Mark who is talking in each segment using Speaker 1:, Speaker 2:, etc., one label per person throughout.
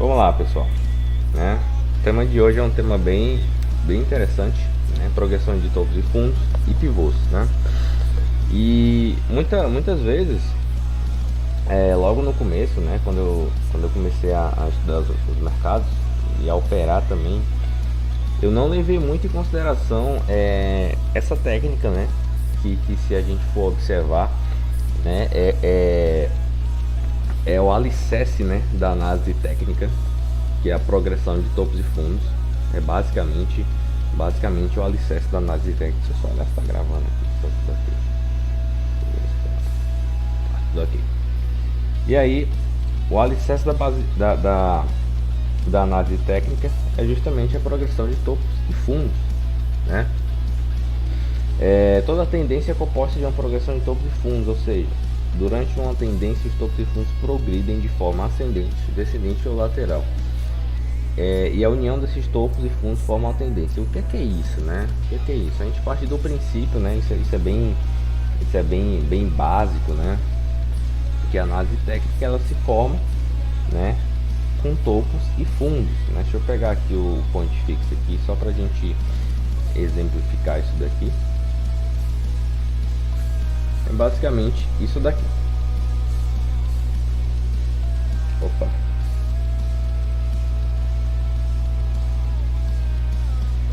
Speaker 1: Vamos lá, pessoal, né? O tema de hoje é um tema bem interessante, né? Progressão de topos e fundos e pivôs, né? E muitas vezes, logo no começo, né? Quando eu comecei a estudar os mercados e a operar também, eu não levei muito em consideração essa técnica, né? Que se a gente for observar, né? É o alicerce, né, da análise técnica, que é a progressão de topos e fundos. É basicamente o alicerce da análise técnica. Deixa eu só olhar se está gravando aqui. Só tudo aqui. Tudo aqui. E aí, o alicerce da análise técnica é justamente a progressão de topos e fundos, né? Toda tendência é composta de uma progressão de topos e fundos, ou seja, durante uma tendência os topos e fundos progridem de forma ascendente, descendente ou lateral. E a união desses topos e fundos forma uma tendência. O que é isso, né? O que é isso? A gente parte do princípio, né? Isso é bem básico, né? Que a análise técnica ela se forma, né, com topos e fundos, né? Deixa eu pegar aqui o point fix aqui só para a gente exemplificar isso daqui. É basicamente isso daqui. Opa.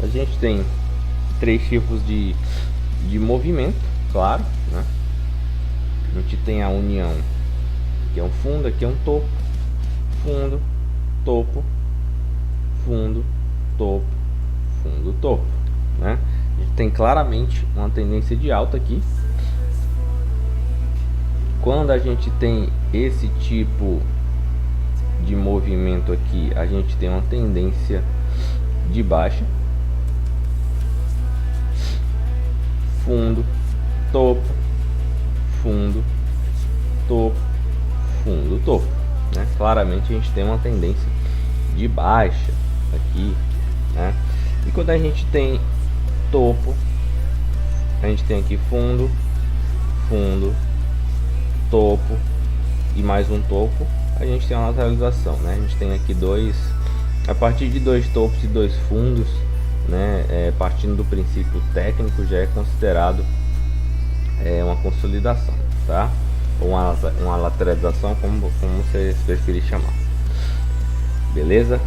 Speaker 1: A gente tem três tipos de movimento, claro, né? A gente tem a união, que é um fundo, aqui é um topo, fundo, topo, fundo, topo, fundo, topo, né? A gente tem claramente uma tendência de alta aqui. Quando a gente tem esse tipo de movimento aqui, a gente tem uma tendência de baixa. Fundo, topo, fundo, topo, fundo, topo, né? Claramente a gente tem uma tendência de baixa aqui, né? E quando a gente tem topo, a gente tem aqui fundo, fundo, topo e mais um topo, a gente tem uma lateralização, né? A gente tem aqui a partir de dois topos e dois fundos, né? Partindo do princípio técnico, já é considerado uma consolidação, tá? Ou uma lateralização, como você preferir chamar. Beleza?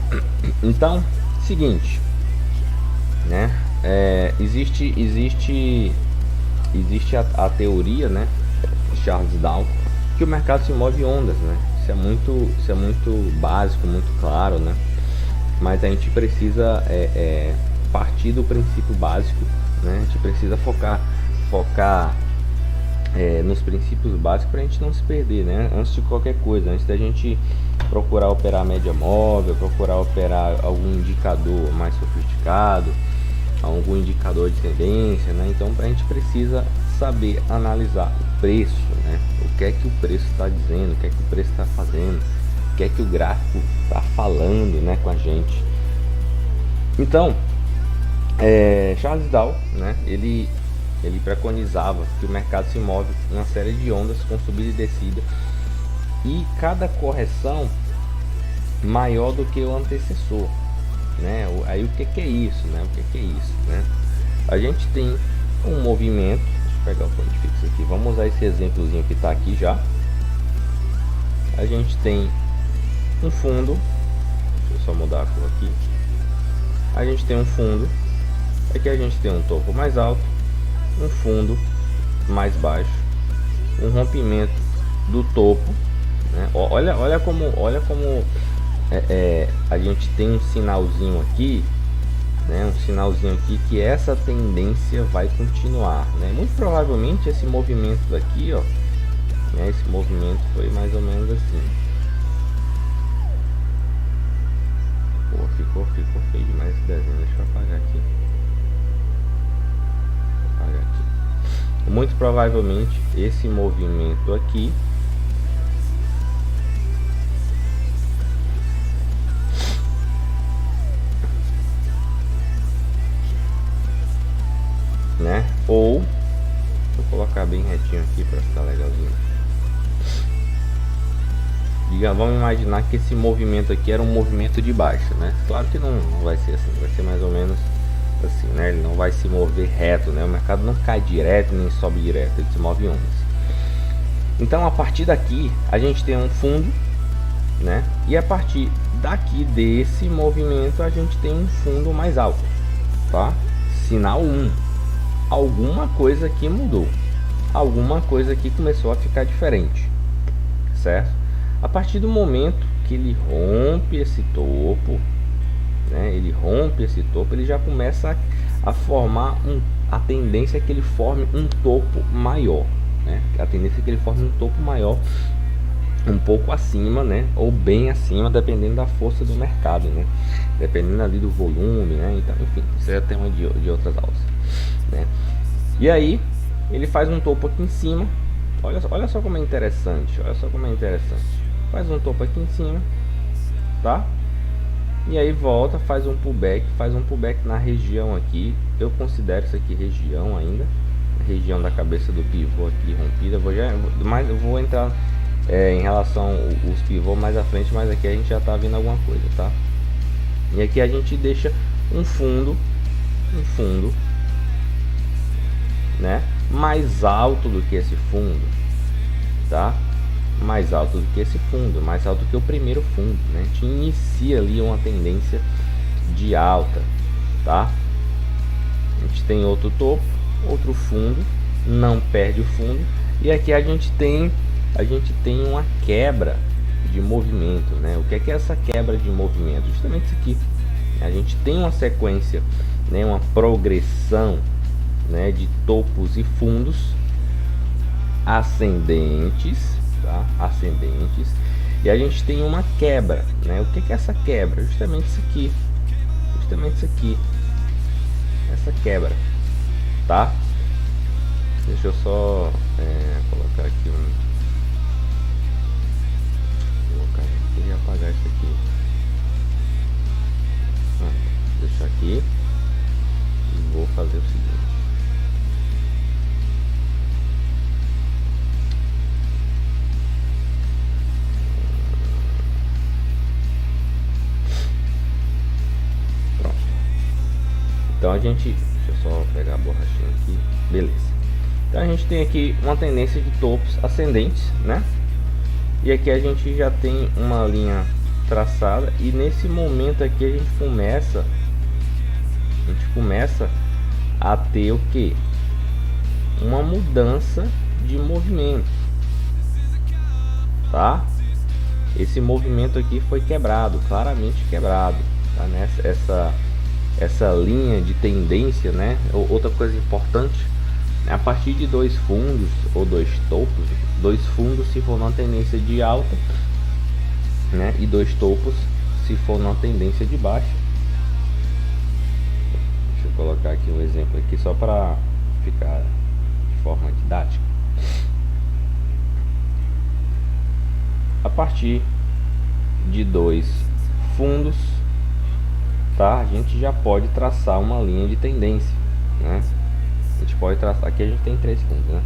Speaker 1: Então, seguinte, né? Existe a teoria, né, de Charles Down, que o mercado se move em ondas, né? Isso é muito básico, muito claro, né? Mas a gente precisa partir do princípio básico, né? A gente precisa focar nos princípios básicos para a gente não se perder, né? Antes de qualquer coisa, antes da gente procurar operar a média móvel, procurar operar algum indicador mais sofisticado, algum indicador de tendência, né? Então a gente precisa saber analisar o preço, né? O que é que o preço está dizendo, o que é que o preço está fazendo, o que é que o gráfico está falando, né, com a gente. Então, Charles Dow, né, ele preconizava que o mercado se move em uma série de ondas com subida e descida, e cada correção maior do que o antecessor, né? Aí o que é isso, né? O que é isso, né? A gente tem um movimento, deixa eu pegar o point fix aqui, vamos usar esse exemplozinho que está aqui já. A gente tem um fundo, deixa eu só mudar a cor aqui. A gente tem um fundo, aqui a gente tem um topo mais alto, um fundo mais baixo, um rompimento do topo, né? Olha como a gente tem um sinalzinho aqui, né? Um sinalzinho aqui que essa tendência vai continuar, né? Muito provavelmente esse movimento daqui, ó, né? Esse movimento foi mais ou menos assim. Pô, ficou feio demais esse desenho. Deixa eu apagar aqui. Muito provavelmente esse movimento aqui né? Ou vou colocar bem retinho aqui para ficar legalzinho. vamos imaginar que esse movimento aqui era um movimento de baixa, né? Claro que não vai ser assim, vai ser mais ou menos assim, né? Ele não vai se mover reto, né? O mercado não cai direto nem sobe direto, ele se move em ondas. Então a partir daqui a gente tem um fundo, né? E a partir daqui desse movimento a gente tem um fundo mais alto, tá? Sinal 1. Alguma coisa aqui mudou, alguma coisa aqui começou a ficar diferente, certo? A partir do momento que ele rompe esse topo, né? Ele rompe esse topo, ele já começa a formar a tendência é que ele forme um topo maior, né? A tendência é que ele forme um topo maior, um pouco acima, né? Ou bem acima, dependendo da força do mercado, né? Dependendo ali do volume, né? Então, enfim, isso é tema de outras aulas, né? E aí ele faz um topo aqui em cima. Olha só como é interessante, olha só como é interessante. Faz um topo aqui em cima, tá? E aí volta, faz um pullback na região aqui. Eu considero isso aqui região ainda, região da cabeça do pivô aqui rompida. Eu vou entrar em relação aos pivôs mais à frente, mas aqui a gente já tá vendo alguma coisa, tá? E aqui a gente deixa um fundo, né? Mais alto do que esse fundo, tá? Mais alto do que esse fundo, mais alto que o primeiro fundo, né? A gente inicia ali uma tendência de alta, tá? A gente tem outro topo, outro fundo, não perde o fundo, e aqui a gente tem uma quebra de movimento, né? O que é essa quebra de movimento? Justamente isso aqui. A gente tem uma sequência, né? Uma progressão, né? De topos e fundos ascendentes, tá? Ascendentes, e a gente tem uma quebra, né? O que é essa quebra? Justamente isso aqui, essa quebra, tá? Deixa eu só colocar aqui queria apagar isso aqui, deixar aqui e vou fazer o seguinte. Então a gente, deixa eu só pegar a borrachinha aqui, beleza. Então a gente tem aqui uma tendência de topos ascendentes, né? E aqui a gente já tem uma linha traçada, e nesse momento aqui a gente começa a ter o que? Uma mudança de movimento, tá? Esse movimento aqui foi quebrado, claramente quebrado, tá? Essa linha de tendência, né? Outra coisa importante, a partir de dois fundos ou dois topos, dois fundos se for numa tendência de alta, né? E dois topos se for numa tendência de baixa. Deixa eu colocar aqui um exemplo aqui só para ficar de forma didática. A partir de dois fundos, tá? A gente já pode traçar uma linha de tendência, né? A gente pode traçar, aqui a gente tem três fundos, né?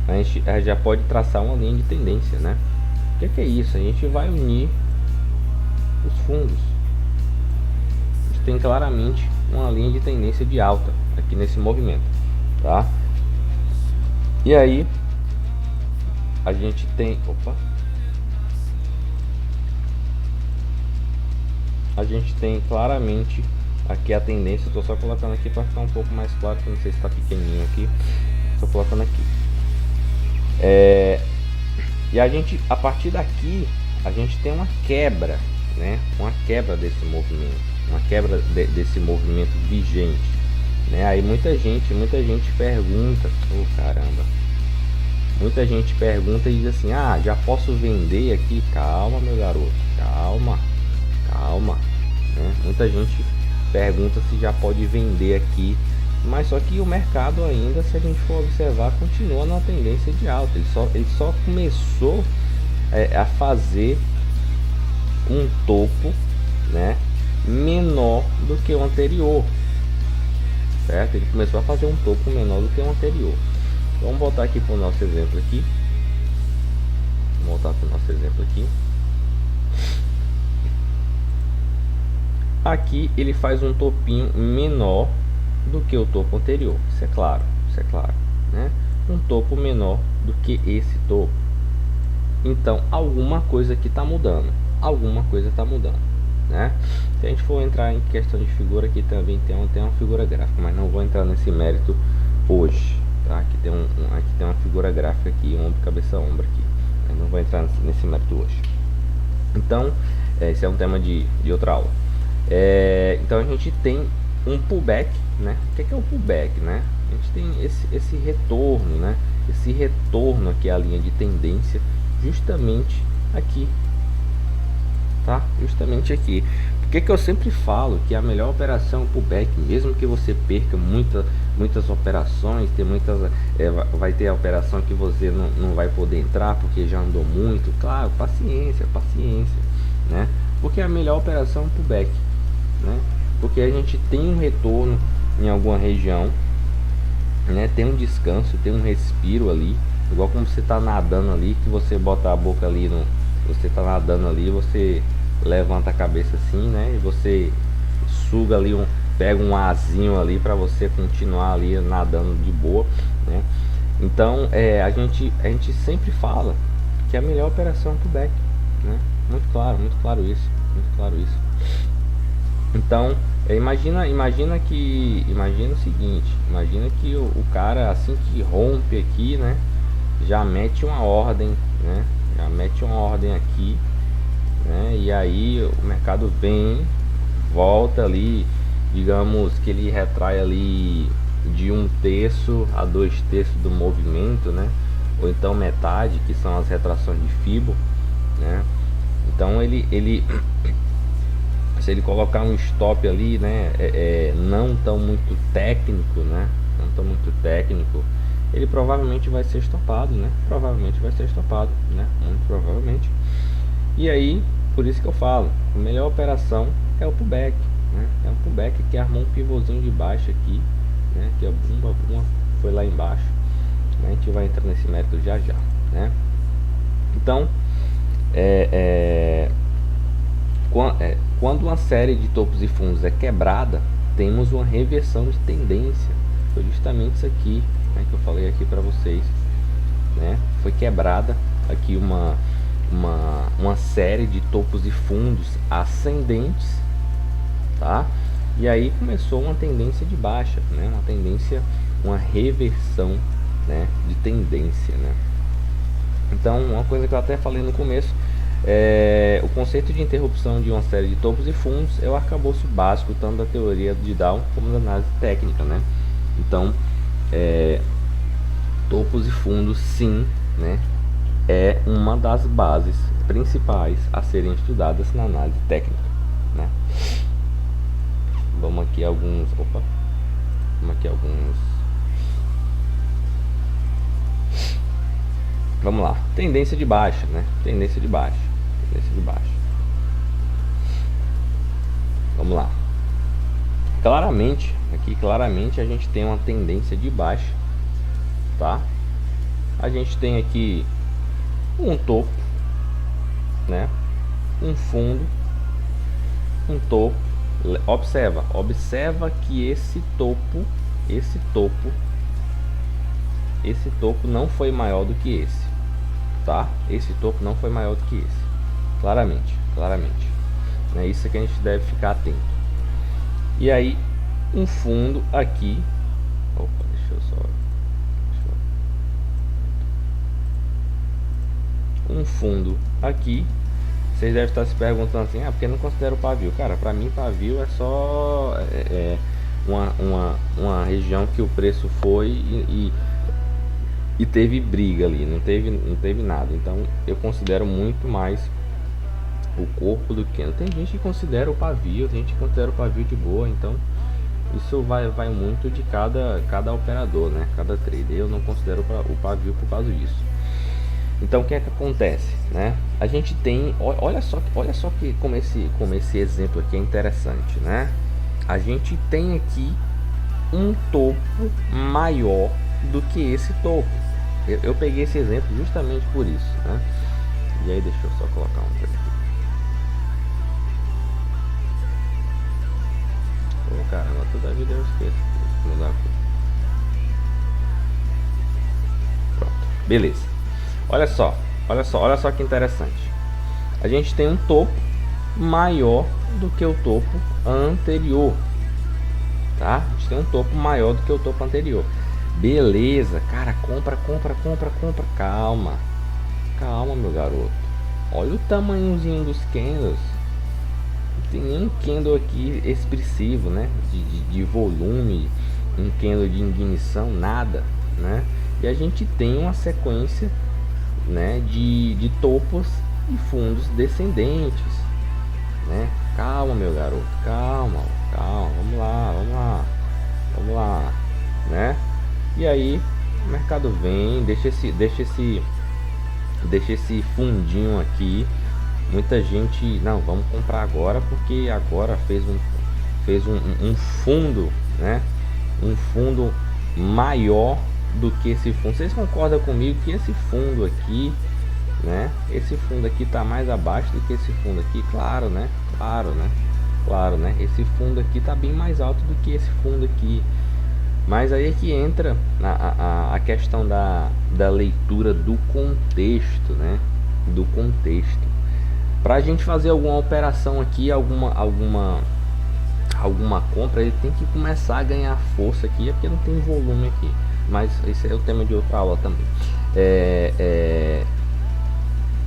Speaker 1: A gente já pode traçar uma linha de tendência, né? O que é isso? A gente vai unir os fundos. A gente tem claramente uma linha de tendência de alta aqui nesse movimento, tá? E aí a gente tem, a gente tem claramente aqui a tendência. Eu tô só colocando aqui para ficar um pouco mais claro, que eu não sei se está pequenininho aqui, tô colocando aqui. E a gente, a partir daqui, a gente tem uma quebra, né? Uma quebra desse movimento, uma quebra desse movimento vigente, né? Aí muita gente pergunta, caramba, muita gente pergunta e diz assim: ah, já posso vender aqui? Calma, meu garoto, calma, né? Muita gente pergunta se já pode vender aqui, mas só que o mercado ainda, se a gente for observar, continua na tendência de alta. Ele só começou a fazer um topo, né, menor do que o anterior, certo? Ele começou a fazer um topo menor do que o anterior. Vamos voltar aqui para o nosso exemplo aqui. aqui ele faz um topinho menor do que o topo anterior, isso é claro, né? Um topo menor do que esse topo. Então alguma coisa aqui está mudando, né? Se a gente for entrar em questão de figura, aqui também tem uma figura gráfica, mas não vou entrar nesse mérito hoje, tá? Aqui tem uma figura gráfica aqui, ombro, cabeça, ombro aqui, mas não vou entrar nesse mérito hoje. Então esse é um tema de outra aula. Então a gente tem um pullback, né? O que é o pullback, né? A gente tem esse retorno, né? Esse retorno aqui à linha de tendência, justamente aqui, tá? Justamente aqui. Por que eu sempre falo que a melhor operação é o pullback, mesmo que você perca muitas operações, vai ter a operação que você não vai poder entrar porque já andou muito, claro, paciência, né? Porque a melhor operação é o pullback, né? Porque a gente tem um retorno em alguma região, né? Tem um descanso, tem um respiro ali, igual como você está nadando ali, que você bota a boca ali você está nadando ali, você levanta a cabeça assim, né? E você suga ali pega um arzinho ali para você continuar ali nadando de boa, né? Então a gente sempre fala que a melhor operação é o pullback, né? Muito claro isso. Então imagina o seguinte, imagina que o cara, assim que rompe aqui, né, já mete uma ordem, né, aqui, né, e aí o mercado volta ali, digamos que ele retrai ali de 1/3 a 2/3 do movimento, né, ou então metade, que são as retrações de Fibo, né. Então se ele colocar um stop ali, né, não tão muito técnico, né, ele provavelmente vai ser estopado, né, muito provavelmente. E aí, por isso que eu falo, a melhor operação é o pullback, né, que armou um pivôzinho de baixo aqui, né, que a bumba foi lá embaixo, né, a gente vai entrar nesse método já, né. Então quando uma série de topos e fundos é quebrada, temos uma reversão de tendência. Foi justamente isso aqui, né, que eu falei aqui para vocês, né? Foi quebrada aqui uma série de topos e fundos ascendentes, tá? E aí começou uma tendência de baixa, né? Uma reversão, né, de tendência, né? Então, uma coisa que eu até falei no começo, o conceito de interrupção de uma série de topos e fundos é o arcabouço básico tanto da teoria de Dow como da análise técnica, né? Então, topos e fundos, sim, né, é uma das bases principais a serem estudadas na análise técnica, né? Vamos aqui alguns vamos lá, tendência de baixa, né? Tendência de baixa. Vamos lá. Claramente a gente tem uma tendência de baixa, tá? A gente tem aqui um topo, né? Um fundo, um topo. Observa que esse topo não foi maior do que esse, tá? Esse topo não foi maior do que esse, claramente, é isso que a gente deve ficar atento. E aí um fundo aqui, um fundo aqui. Vocês devem estar se perguntando assim, porque não considero o pavio. Cara, para mim pavio é só uma região que o preço foi e teve briga ali, não teve nada. Então eu considero muito mais o corpo do que... Tem gente que considera o pavio, tem gente que considera o pavio de boa. Então isso vai muito de cada operador, né, cada trader. Eu não considero o pavio por causa disso. Então o que é que acontece, né? A gente tem, olha só que como esse exemplo aqui é interessante, né? A gente tem aqui um topo maior do que esse topo. Eu peguei esse exemplo justamente por isso, né? E aí deixa eu só colocar um aqui. toda a vida eu esqueço de mudar a cor. Pronto, beleza. Olha só que interessante. A gente tem um topo maior do que o topo anterior, tá? A gente tem um topo maior do que o topo anterior. Beleza, cara, compra. Calma, meu garoto. Olha o tamanhozinho dos candles. Não tem nenhum candle aqui expressivo, né? De volume, um candle de ignição, nada, né? E a gente tem uma sequência, né, de topos e fundos descendentes, né? Calma, meu garoto, calma, vamos lá, né? E aí o mercado vem, deixa esse fundinho aqui. Muita gente, não, vamos comprar agora porque agora fez um fundo, né? Um fundo maior do que esse fundo. Vocês concordam comigo que esse fundo aqui, né? Esse fundo aqui tá mais abaixo do que esse fundo aqui? Claro, né? Claro, né? Esse fundo aqui tá bem mais alto do que esse fundo aqui. Mas aí é que entra a questão da leitura do contexto, né? Do contexto. Para a gente fazer alguma operação aqui, alguma compra, ele tem que começar a ganhar força aqui, é porque não tem volume aqui. Mas esse é o tema de outra aula também.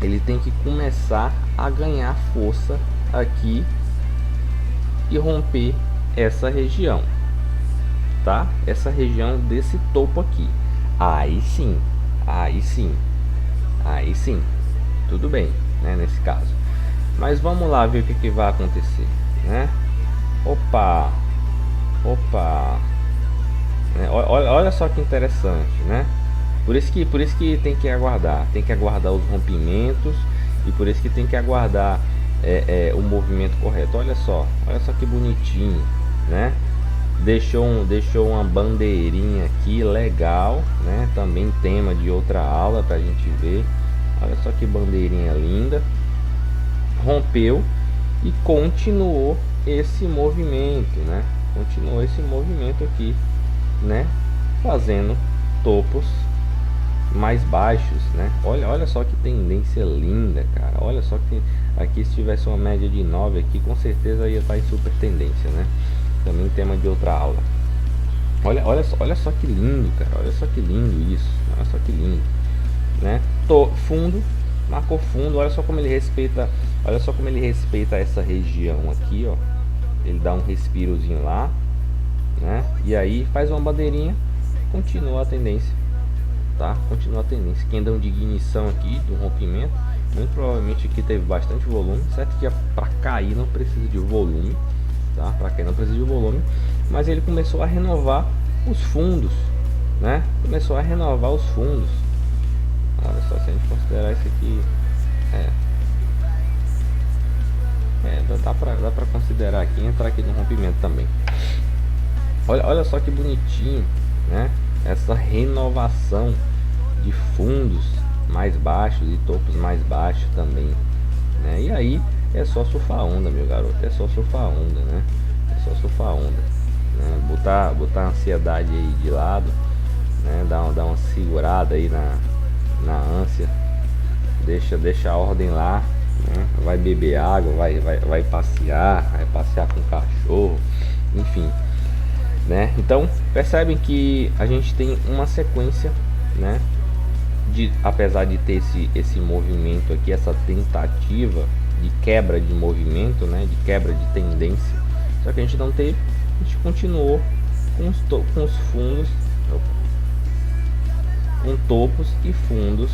Speaker 1: Ele tem que começar a ganhar força aqui e romper essa região, tá? Essa região desse topo aqui. Aí sim, tudo bem, né, nesse caso. Mas vamos lá ver o que vai acontecer, né? Opa, olha só que interessante, né? Por isso que tem que aguardar os rompimentos, e por isso que tem que aguardar o movimento correto. Olha só que bonitinho, né? Deixou uma bandeirinha aqui legal, né? Também tema de outra aula pra gente ver. Olha só que bandeirinha linda. Rompeu e continuou esse movimento, né? Continuou esse movimento aqui, né? Fazendo topos mais baixos, né? Olha só que tendência linda, cara. Olha só que aqui, se tivesse uma média de 9 aqui, com certeza ia estar em super tendência, né? Também tema de outra aula. Olha só que lindo, cara. Olha só que lindo isso. Olha só que lindo, né? Fundo, marcou fundo. Olha só como ele respeita essa região aqui, ó. Ele dá um respirozinho lá, né? E aí faz uma bandeirinha, continua a tendência, tá? Continua a tendência. Candle de ignição aqui do rompimento, muito provavelmente aqui teve bastante volume, certo? Que para cair não precisa de volume, tá? Para cair não precisa de volume, mas ele começou a renovar os fundos, né? Começou a renovar os fundos. Olha só, se a gente considerar isso aqui, dá pra considerar aqui, entrar aqui no rompimento também. Olha só que bonitinho, né? Essa renovação de fundos mais baixos e topos mais baixos também, né? E aí é só surfar onda, meu garoto. É só surfar onda, né? É só surfar onda, né? Botar a ansiedade aí de lado, né? Dar uma segurada aí na ânsia. Deixa a ordem lá, né? Vai beber água, vai passear com o cachorro, enfim, né? Então percebem que a gente tem uma sequência, né? Apesar de ter esse movimento aqui, essa tentativa de quebra de movimento, né? De quebra de tendência, só que a gente não teve, a gente continuou com os fundos, com topos e fundos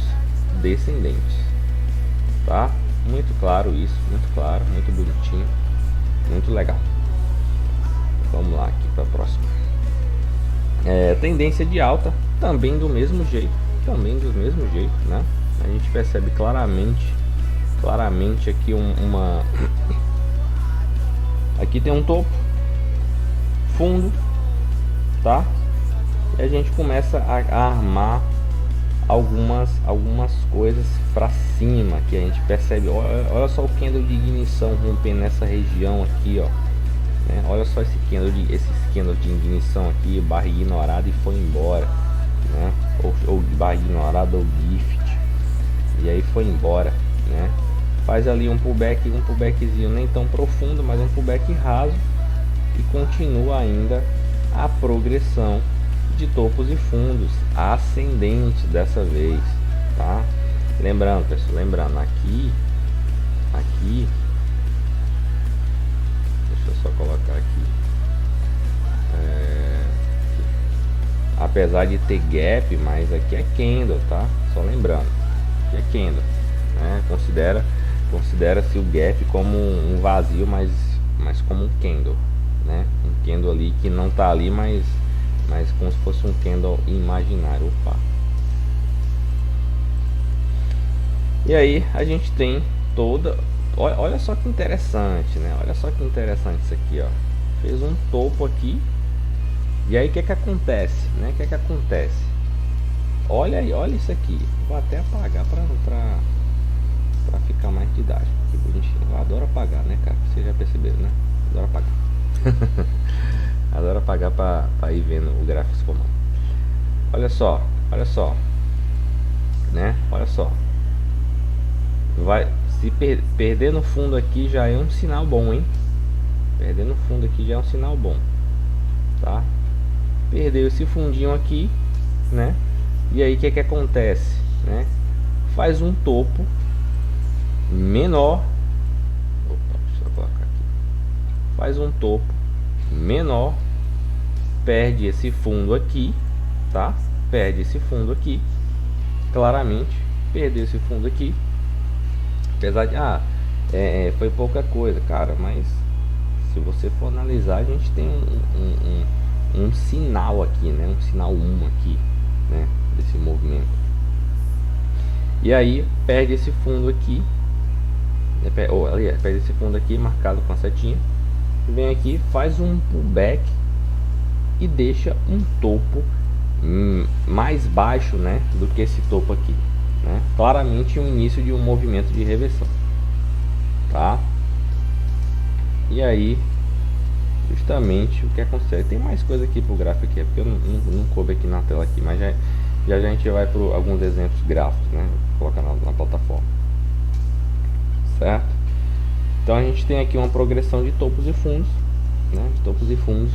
Speaker 1: descendentes, tá? Muito claro isso, muito claro, muito bonitinho, muito legal. Vamos lá aqui para a próxima. Tendência de alta também do mesmo jeito, né? A gente percebe claramente aqui aqui tem um topo, fundo, tá? E a gente começa a armar algumas coisas para cima, que a gente percebe. Olha só o candle de ignição rompendo nessa região aqui, ó. né? Olha só esse candle de ignição aqui, barra ignorada e foi embora, né? Ou barra ignorada ou gift, e aí foi embora, né? Faz ali um pullbackzinho nem tão profundo, mas um pullback raso, e continua ainda a progressão de topos e fundos ascendentes dessa vez, tá? Lembrando, pessoal, aqui, deixa eu só colocar aqui, apesar de ter gap, mas aqui é candle, tá? Só lembrando, aqui é candle, né? Considera-se o gap como um vazio, mas como um candle, né? Um candle ali que não tá ali, mas como se fosse um candle imaginário. Opa. E aí a gente tem olha só que interessante, né? Olha só que interessante isso aqui, ó. Fez um topo aqui. E aí o que acontece, né? O que acontece? Olha aí, olha isso aqui. Vou até apagar para ficar mais didático. Que bonitinho. Eu adoro apagar, né, cara? Vocês já perceberam, né? Adoro apagar. Adoro apagar para ir vendo o gráfico comum. Olha só, né? Olha só. Vai se perder no fundo aqui já é um sinal bom, hein? Perder no fundo aqui já é um sinal bom, tá? Perdeu esse fundinho aqui, né? E aí o que acontece, né? Faz um topo menor. Opa, deixa eu colocar aqui. Faz um topo menor, perde esse fundo aqui, tá? Perde esse fundo aqui, claramente perdeu esse fundo aqui. Apesar de foi pouca coisa, cara, mas se você for analisar, a gente tem um sinal aqui, né? Um sinal 1 aqui, né? Desse movimento. E aí perde esse fundo aqui, aliás, perde esse fundo aqui marcado com a setinha. Vem aqui, faz um pullback e deixa um topo mais baixo, né? Do que esse topo aqui, né? Claramente o início de um movimento de reversão, tá? E aí justamente o que acontece, tem mais coisa aqui pro gráfico aqui, porque eu não coube aqui na tela aqui, mas já a gente vai para alguns exemplos gráficos, né? Vou colocar na plataforma, certo? Então a gente tem aqui uma progressão de topos e fundos, né? De topos e fundos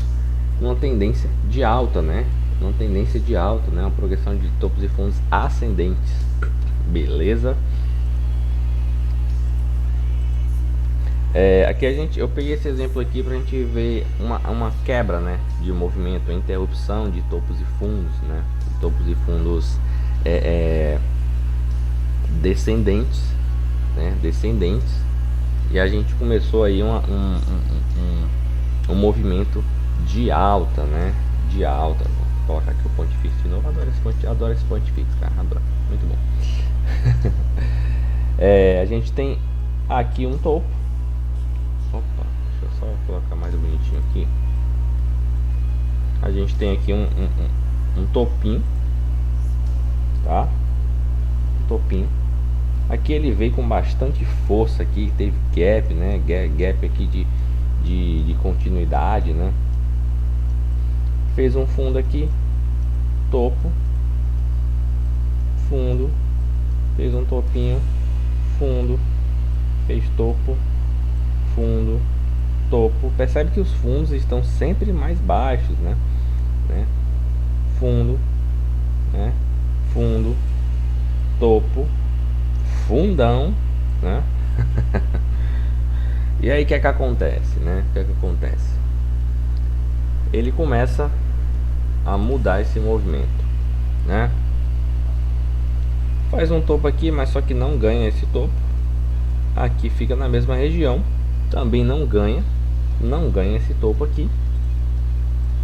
Speaker 1: numa tendência de alta, né? Uma tendência de alta, né? Uma progressão de topos e fundos ascendentes, beleza? Aqui eu peguei esse exemplo aqui para a gente ver uma quebra, né, de movimento, a interrupção de topos e fundos, né, de topos e fundos descendentes, né, descendentes, e a gente começou aí um movimento de alta, né, de alta. Vou colocar aqui o ponto fixo de novo. Adoro esse ponto fixo, cara, adoro, muito bom. A gente tem aqui um topo. Opa, deixa eu só colocar mais bonitinho aqui. A gente tem aqui um topinho, tá? Um topinho. Aqui ele veio com bastante força aqui, teve gap, né? Gap aqui de continuidade, né? Fez um fundo aqui, topo, fundo, fez um topinho, fundo, fez topo, fundo, topo. Percebe que os fundos estão sempre mais baixos, né? Fundo, né? Fundo, topo, fundão, né? E aí o que acontece, né? O que acontece? Ele começa a mudar esse movimento, né? Faz um topo aqui, mas só que não ganha esse topo. Aqui fica na mesma região, também não ganha esse topo aqui,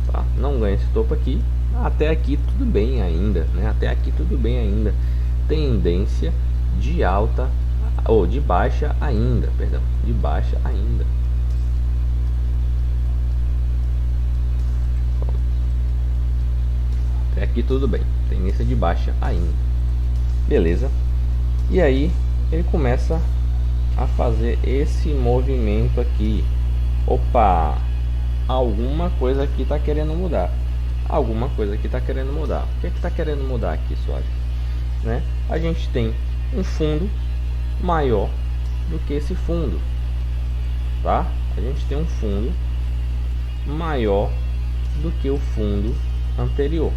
Speaker 1: tá? Não ganha esse topo aqui. Até aqui tudo bem ainda, né? Até aqui tudo bem ainda. Tendência de alta ou de baixa ainda, perdão, de baixa ainda. Até aqui tudo bem, tendência de baixa ainda, beleza? E aí ele começa a fazer esse movimento aqui. Opa, alguma coisa aqui está querendo mudar. Alguma coisa aqui está querendo mudar. O que é que está querendo mudar aqui, Suave? Né? A gente tem um fundo maior do que esse fundo, tá? A gente tem um fundo maior do que o fundo anterior.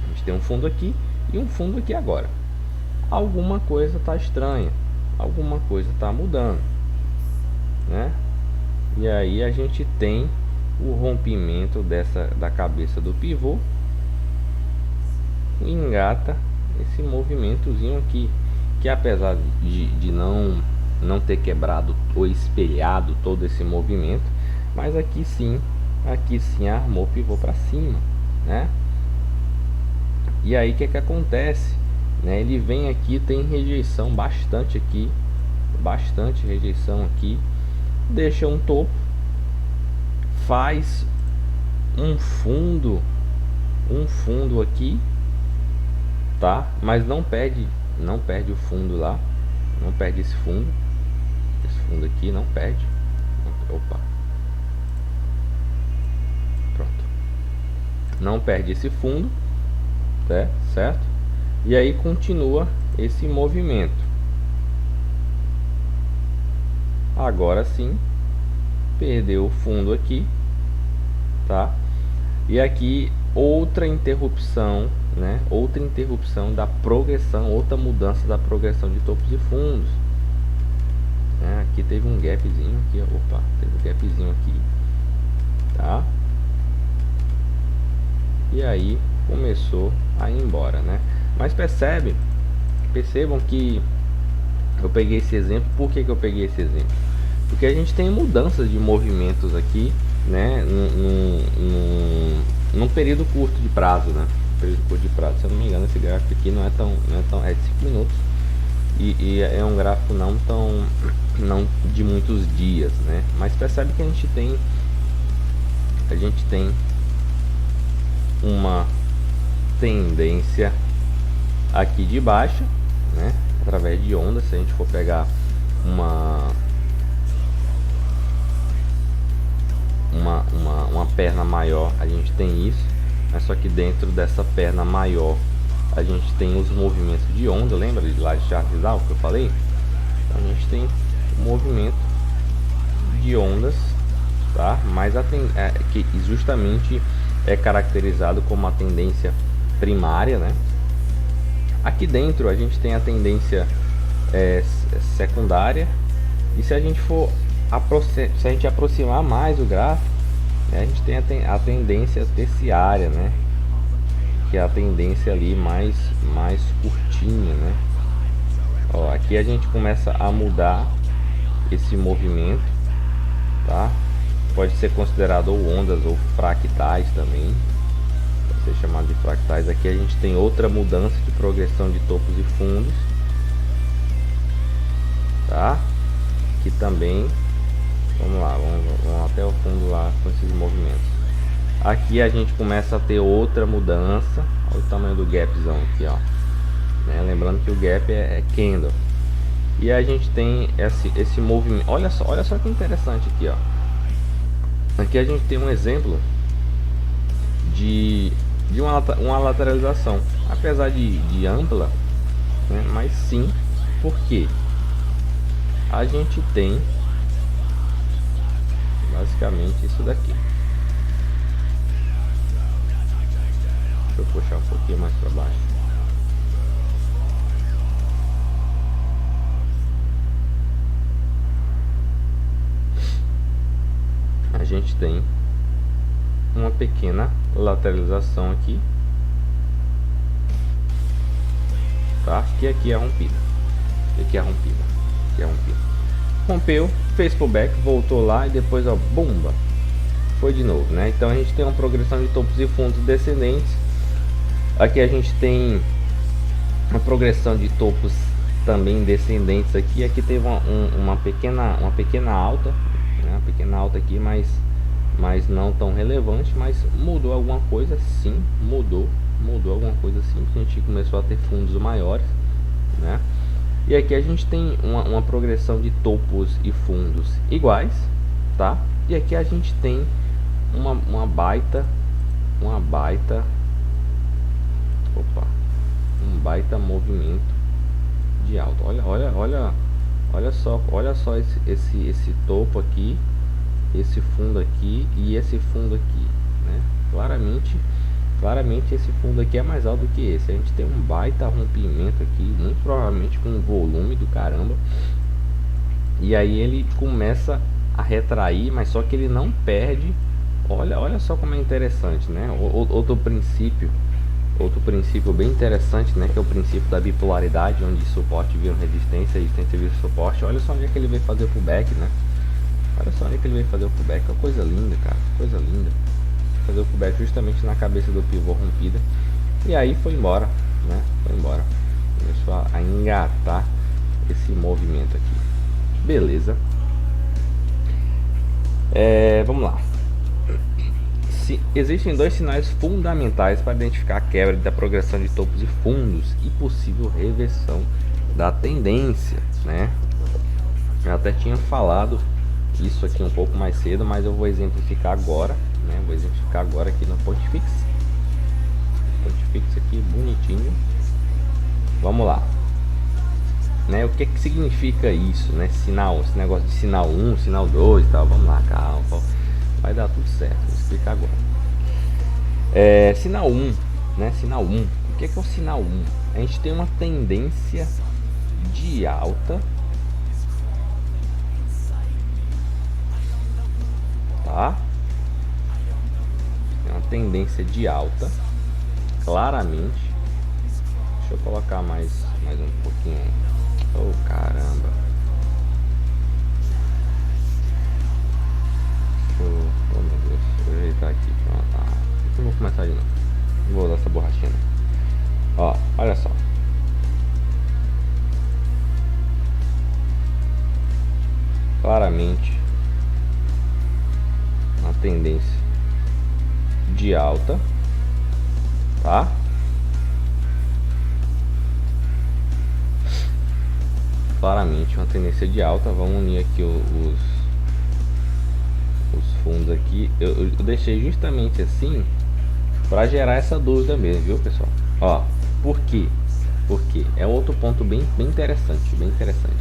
Speaker 1: A gente tem um fundo aqui e um fundo aqui agora. Alguma coisa está estranha, alguma coisa está mudando, né? E aí a gente tem o rompimento da cabeça do pivô e engata esse movimentozinho aqui, que apesar de não ter quebrado ou espelhado todo esse movimento, mas aqui sim armou o pivô para cima, né? E aí o que acontece, né? Ele vem aqui, tem rejeição bastante aqui, bastante rejeição aqui, deixa um topo, faz um fundo aqui, tá? Mas não perde o fundo lá, não perde esse fundo aqui não perde. Opa, pronto, não perde esse fundo, tá? Certo? E aí continua esse movimento. Agora sim perdeu o fundo aqui, tá? E aqui outra interrupção, né? Outra interrupção da progressão, outra mudança da progressão de topos e fundos. Aqui teve um gapzinho aqui, opa, teve um gapzinho aqui, tá? E aí começou a ir embora, né? Mas percebam que eu peguei esse exemplo. Por que eu peguei esse exemplo? Porque a gente tem mudanças de movimentos aqui, né? Num período curto de prazo, né? Período curto de prazo. Se eu não me engano, esse gráfico aqui não é de 5 minutos. E é um gráfico não de muitos dias, né? Mas percebe que a gente tem uma tendência aqui de baixa, né? Através de ondas. Se a gente for pegar uma perna maior, a gente tem isso, mas só que dentro dessa perna maior a gente tem os movimentos de onda. Lembra de lá de Charles Darwin que eu falei? Então a gente tem o movimento de ondas, tá? Mas que justamente é caracterizado como a tendência primária, né? Aqui dentro a gente tem a tendência secundária, e se a gente aproximar mais o gráfico, né, a gente tem a tendência terciária, né? Que é a tendência ali mais curtinha, né? Ó, aqui a gente começa a mudar esse movimento, tá? Pode ser considerado ou ondas ou fractais também, pode ser chamado de fractais. Aqui a gente tem outra mudança de progressão de topos e fundos, tá? Que também, vamos lá, vamos até o fundo lá com esses movimentos. Aqui a gente começa a ter outra mudança. Olha o tamanho do gapzão aqui, ó, né? Lembrando que o gap é candle. E a gente tem esse movimento. Olha só que interessante aqui, ó. Aqui a gente tem um exemplo de uma lateralização, apesar de ampla, né? Mas sim, porque a gente tem basicamente isso daqui. Deixa eu puxar um pouquinho mais para baixo. A gente tem uma pequena lateralização aqui, tá? Que aqui é rompida. Aqui é rompida. Aqui é rompida. Rompeu, fez pullback, voltou lá e depois, ó, bomba, foi de novo, né? Então a gente tem uma progressão de topos e fundos descendentes. Aqui a gente tem uma progressão de topos também descendentes aqui. Aqui teve uma pequena alta, né? Uma pequena alta aqui, mas não tão relevante. Mas mudou alguma coisa, sim, mudou alguma coisa, sim. A gente começou a ter fundos maiores, né? E aqui a gente tem uma progressão de topos e fundos iguais, tá? E aqui a gente tem uma baita um baita movimento de alta. Olha só esse topo aqui, esse fundo aqui e esse fundo aqui, né? Claramente esse fundo aqui é mais alto do que esse. A gente tem um baita rompimento aqui, muito provavelmente com um volume do caramba. E aí ele começa a retrair, mas só que ele não perde. Olha só como é interessante, né? Outro princípio bem interessante, né? Que é o princípio da bipolaridade, onde suporte vira resistência, resistência vira suporte. Olha só onde é que ele veio fazer o pullback, né? Olha só onde é que ele veio fazer o pullback. Uma coisa linda, cara, coisa linda. Fazer o pullback justamente na cabeça do pivô rompida. E aí foi embora, né? Foi embora. Começou a engatar esse movimento aqui. Beleza. Vamos lá. Existem dois sinais fundamentais para identificar a quebra da progressão de topos e fundos e possível reversão da tendência, né? Eu até tinha falado isso aqui um pouco mais cedo, mas eu vou exemplificar agora, né? Vou exemplificar agora aqui no Point Fix. Point Fix aqui bonitinho. Vamos lá. Né, o que significa isso, né? Sinal, esse negócio de sinal 1, sinal 2 e tal. Vamos lá, calma. Vai dar tudo certo, vou explicar agora. Sinal 1, né? Sinal 1. O que é o sinal 1? A gente tem uma tendência de alta, tá? Tem uma tendência de alta, claramente. Deixa eu colocar mais um pouquinho. Oh, caramba. Oh, meu Deus. Deixa eu ajeitar aqui. Pronto. Eu vou começar de novo. Vou usar essa borrachinha. Ó, olha só. Claramente uma tendência de alta, tá? Claramente uma tendência de alta. Vamos unir aqui os fundos aqui. Eu deixei justamente assim para gerar essa dúvida mesmo, viu, pessoal? Ó, por quê? Porque é outro ponto bem interessante,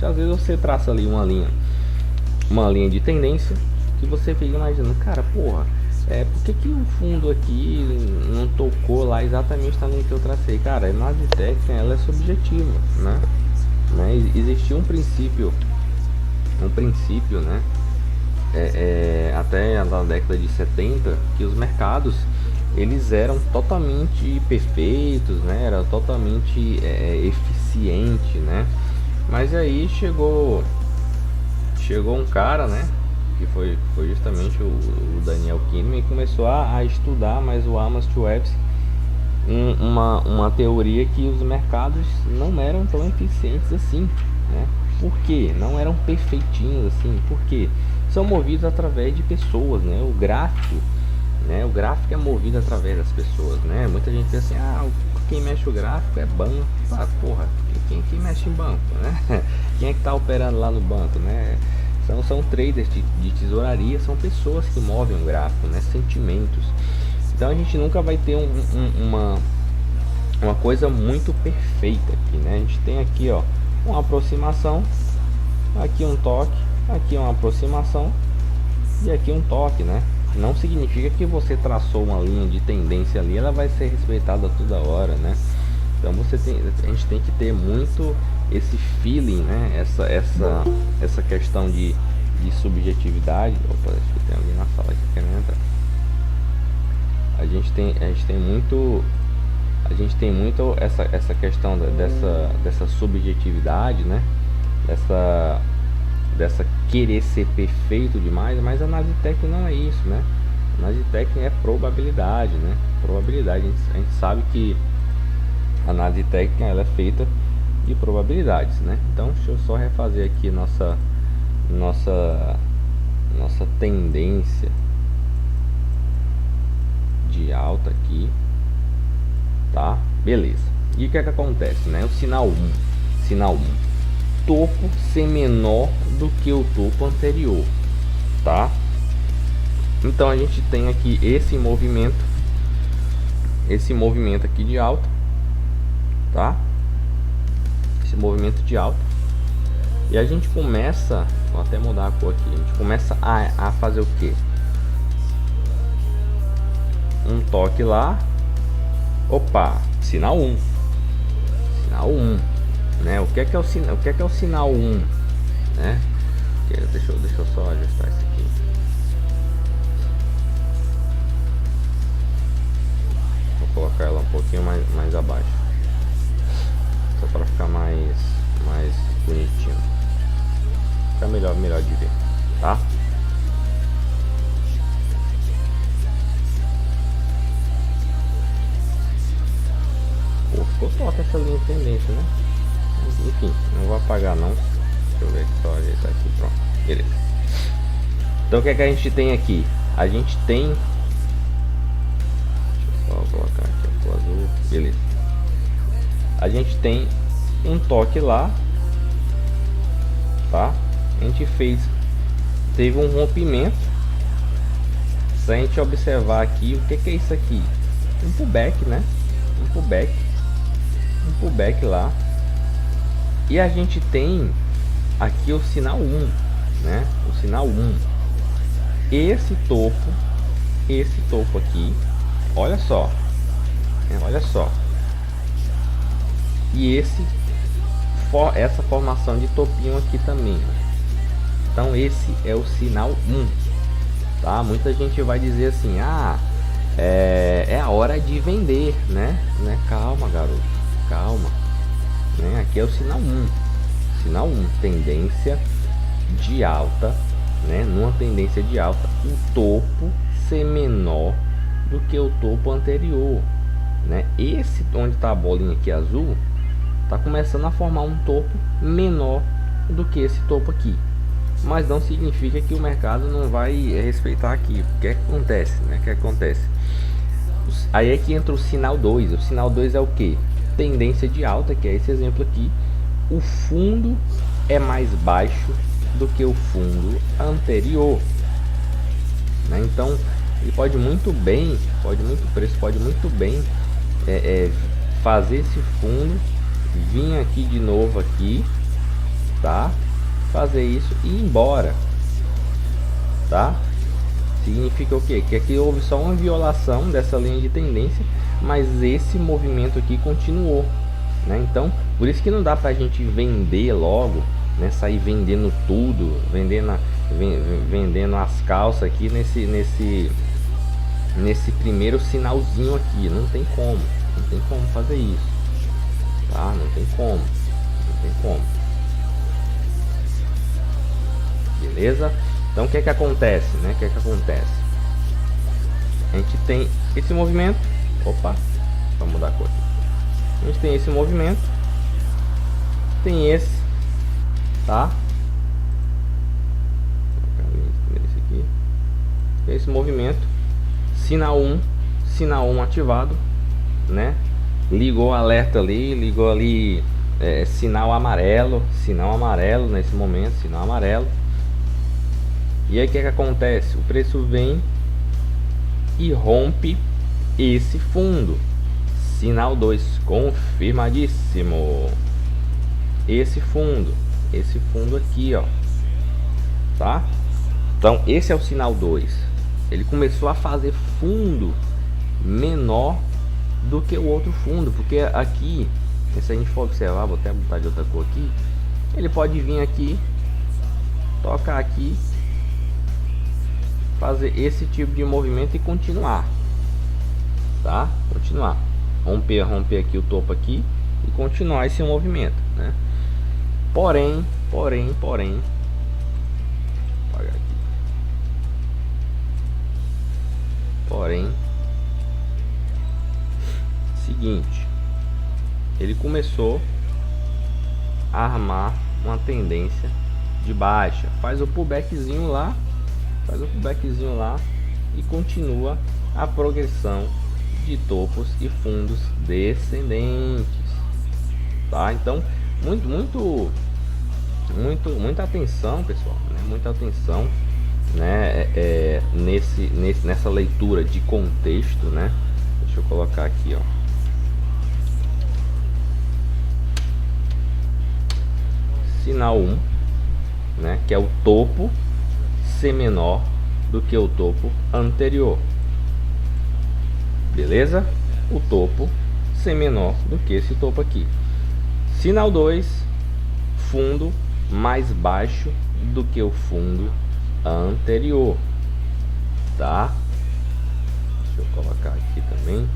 Speaker 1: Às vezes você traça ali uma linha de tendência que você fica imaginando, cara, porra, por que o fundo aqui não tocou lá exatamente na linha que eu tracei? Cara, a análise técnica, ela é subjetiva, né? Existia um princípio, né? Até na década de 70, que os mercados eles eram totalmente perfeitos, né? Era totalmente eficiente, né? Mas aí chegou um cara, né? Que foi justamente o Daniel Kahneman, e começou a estudar mais o Amos Tversky, uma teoria que os mercados não eram tão eficientes assim, né? Por quê? Não eram perfeitinhos assim. Por quê? São movidos através de pessoas, né? O gráfico é movido através das pessoas, né? Muita gente pensa assim, quem mexe o gráfico é banco. Porra, quem mexe em banco, né? Quem é que tá operando lá no banco, né? São traders de tesouraria, são pessoas que movem o gráfico, né? Sentimentos. Então a gente nunca vai ter uma coisa muito perfeita aqui, né? A gente tem aqui, ó, uma aproximação, aqui um toque, aqui uma aproximação e aqui um toque, né? Não significa que você traçou uma linha de tendência ali, ela vai ser respeitada toda hora, né? Então a gente tem que ter muito esse feeling, né? Essa questão de subjetividade. Opa, acho que tem alguém na sala que querendo entrar. A gente tem muito essa questão dessa subjetividade, né? Dessa querer ser perfeito demais, mas a análise técnica não é isso, né? A análise técnica é probabilidade, né? Probabilidade. A gente sabe que a análise técnica ela é feita de probabilidades, né? Então deixa eu só refazer aqui nossa tendência de alta aqui, tá? Beleza. E o que é que acontece, né? O sinal 1, topo ser menor do que o topo anterior, tá? Então a gente tem aqui esse movimento aqui de alta, tá? Esse movimento de alta, e a gente começa, vou até mudar a cor aqui, a gente começa a fazer o que? Um toque lá, opa, sinal 1, né? O que é o sinal, sinal 1, né? Deixa eu só ajustar isso aqui. Vou colocar ela um pouquinho mais abaixo, só para ficar mais bonitinho, fica melhor de ver, tá? Pô, ficou top essa linha de tendência, né? Enfim, não vou apagar não. Deixa eu ver aqui, só ajeitar aqui, pronto, beleza. Então o que é que a gente tem aqui? A gente tem, deixa eu só colocar aqui a cor azul, beleza. A gente tem um toque lá, tá? A gente teve um rompimento. Se a gente observar aqui, o que é isso aqui? Um pullback, né? Um pullback lá. E a gente tem aqui o sinal 1, né? O sinal 1. Esse topo aqui, olha só, olha só. E essa formação de topinho aqui também. Então esse é o sinal 1, tá? Muita gente vai dizer assim, é a hora de vender, né? Calma, garoto, calma, né? Aqui é o sinal 1, tendência de alta, né? Numa tendência de alta, o topo ser menor do que o topo anterior, né? Esse onde tá a bolinha aqui azul tá começando a formar um topo menor do que esse topo aqui, mas não significa que o mercado não vai respeitar aqui. O que acontece, né? Aí é que entra o sinal 2. O sinal 2 é o que? Tendência de alta, que é esse exemplo aqui. O fundo é mais baixo do que o fundo anterior, né? Então ele pode muito bem fazer esse fundo, vir aqui de novo aqui, tá? Fazer isso e ir embora, tá? Significa o quê? Que aqui houve só uma violação dessa linha de tendência, mas esse movimento aqui continuou, né? Então por isso que não dá pra gente vender logo, né? Sair vendendo tudo, vendendo as calças aqui nesse primeiro sinalzinho aqui. Não tem como fazer isso, tá? Não tem como. Beleza? Então o que é que acontece, né? A gente tem esse movimento, opa, vamos mudar a cor aqui. A gente tem esse movimento, tem esse, tá? Esse movimento, sinal 1 ativado, né? Ligou o alerta ali, sinal amarelo nesse momento, sinal amarelo. E aí o que acontece? O preço vem e rompe esse fundo, sinal 2, confirmadíssimo. Esse fundo aqui, ó, tá? Então esse é o sinal 2. Ele começou a fazer fundo menor do que o outro fundo, porque aqui, se a gente for observar, vou até botar de outra cor aqui, ele pode vir aqui, tocar aqui, fazer esse tipo de movimento e continuar, tá? Romper aqui o topo aqui e continuar esse movimento, né? Porém, apagar aqui. Seguinte, ele começou a armar uma tendência de baixa, faz o pullbackzinho lá, e continua a progressão de topos e fundos descendentes, tá? Então muita atenção, pessoal, né? Muita atenção né, nessa leitura de contexto, né? Deixa eu colocar aqui, ó. Sinal 1, né, que é o topo ser menor do que o topo anterior. Beleza? O topo ser menor do que esse topo aqui. Sinal 2, fundo mais baixo do que o fundo anterior, tá? Deixa eu colocar aqui também.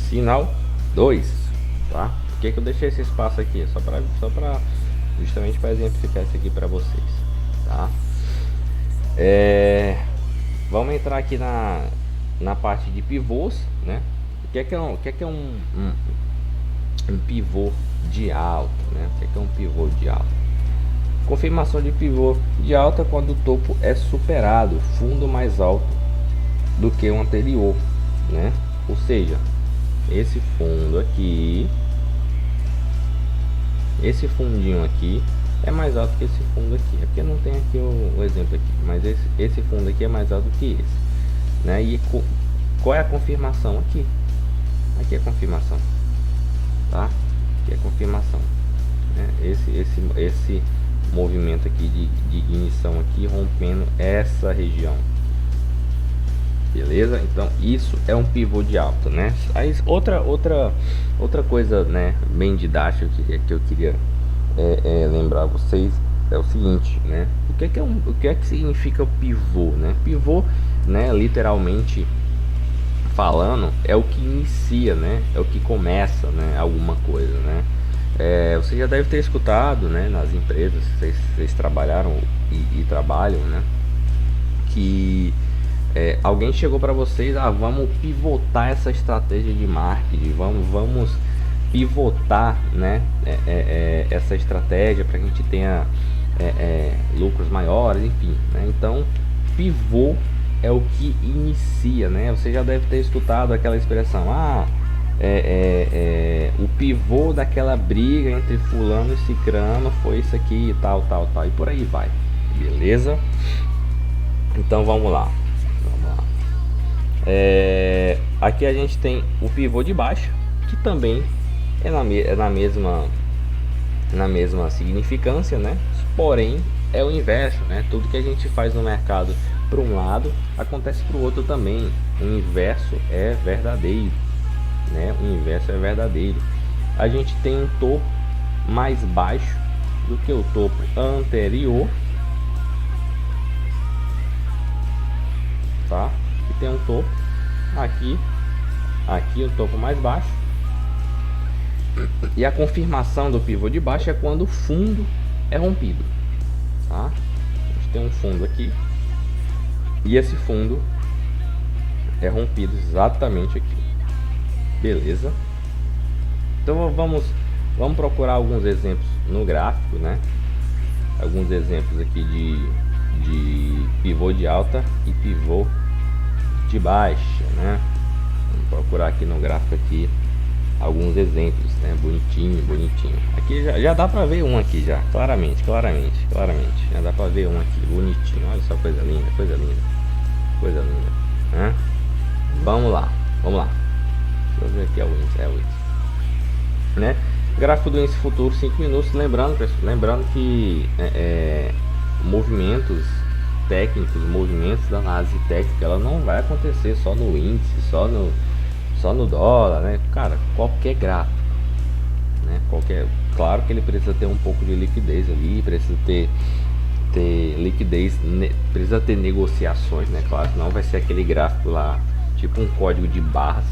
Speaker 1: Sinal 2, tá? Por que eu deixei esse espaço aqui? Só para justamente para exemplificar isso aqui para vocês, tá? Vamos entrar aqui na parte de pivôs, né? O que é um pivô de alta, né? O que é um pivô de alta? Confirmação de pivô de alta quando o topo é superado, fundo mais alto do que o anterior, né? Ou seja, esse fundo aqui, esse fundinho aqui é mais alto que esse fundo aqui. Aqui não tem aqui o exemplo aqui, mas esse fundo aqui é mais alto que esse, né? E qual é a confirmação aqui? Aqui é a confirmação, tá? Aqui é a confirmação, né? Esse movimento aqui de ignição aqui rompendo essa região. Beleza? Então isso é um pivô de alta, né? Aí outra coisa, né, bem didática que eu queria lembrar vocês é o seguinte, né? O que é que significa o pivô, né? Pivô, né, literalmente falando, é o que inicia, né? É o que começa, né, alguma coisa, né? Você já deve ter escutado, né, nas empresas, vocês trabalharam e trabalham, né, que alguém chegou para vocês, vamos pivotar essa estratégia de marketing, vamos pivotar, né, essa estratégia para que a gente tenha lucros maiores, enfim, né? Então pivô é o que inicia, né? Você já deve ter escutado aquela expressão, o pivô daquela briga entre fulano e cicrano foi isso aqui, tal, e por aí vai, beleza? Então vamos lá. Aqui a gente tem o pivô de baixo, que também é na mesma significância, né? Porém é o inverso, né? Tudo que a gente faz no mercado para um lado acontece para o outro também. O inverso é verdadeiro, né? O inverso é verdadeiro. A gente tem um topo mais baixo do que o topo anterior, tá? E tem um topo aqui o topo mais baixo. E a confirmação do pivô de baixo é quando o fundo é rompido, tá? A gente tem um fundo aqui e esse fundo é rompido exatamente aqui, beleza? Então vamos procurar alguns exemplos no gráfico, né? Alguns exemplos aqui de pivô de alta e pivô de baixa, né? Vamos procurar aqui no gráfico aqui alguns exemplos, né? Bonitinho. Aqui já dá para ver um aqui já, claramente. Já dá para ver um aqui, bonitinho. Olha só, coisa linda, né? Vamos lá. Deixa eu ver aqui, o índice, né? Gráfico do índice futuro 5 minutos, lembrando, pessoal, que movimentos técnicos, movimentos da análise técnica, ela não vai acontecer só no índice, só no dólar, né? Cara, qualquer gráfico, né? Claro que ele precisa ter um pouco de liquidez ali, precisa ter liquidez, precisa ter negociações, né? Claro, não vai ser aquele gráfico lá, tipo um código de barras.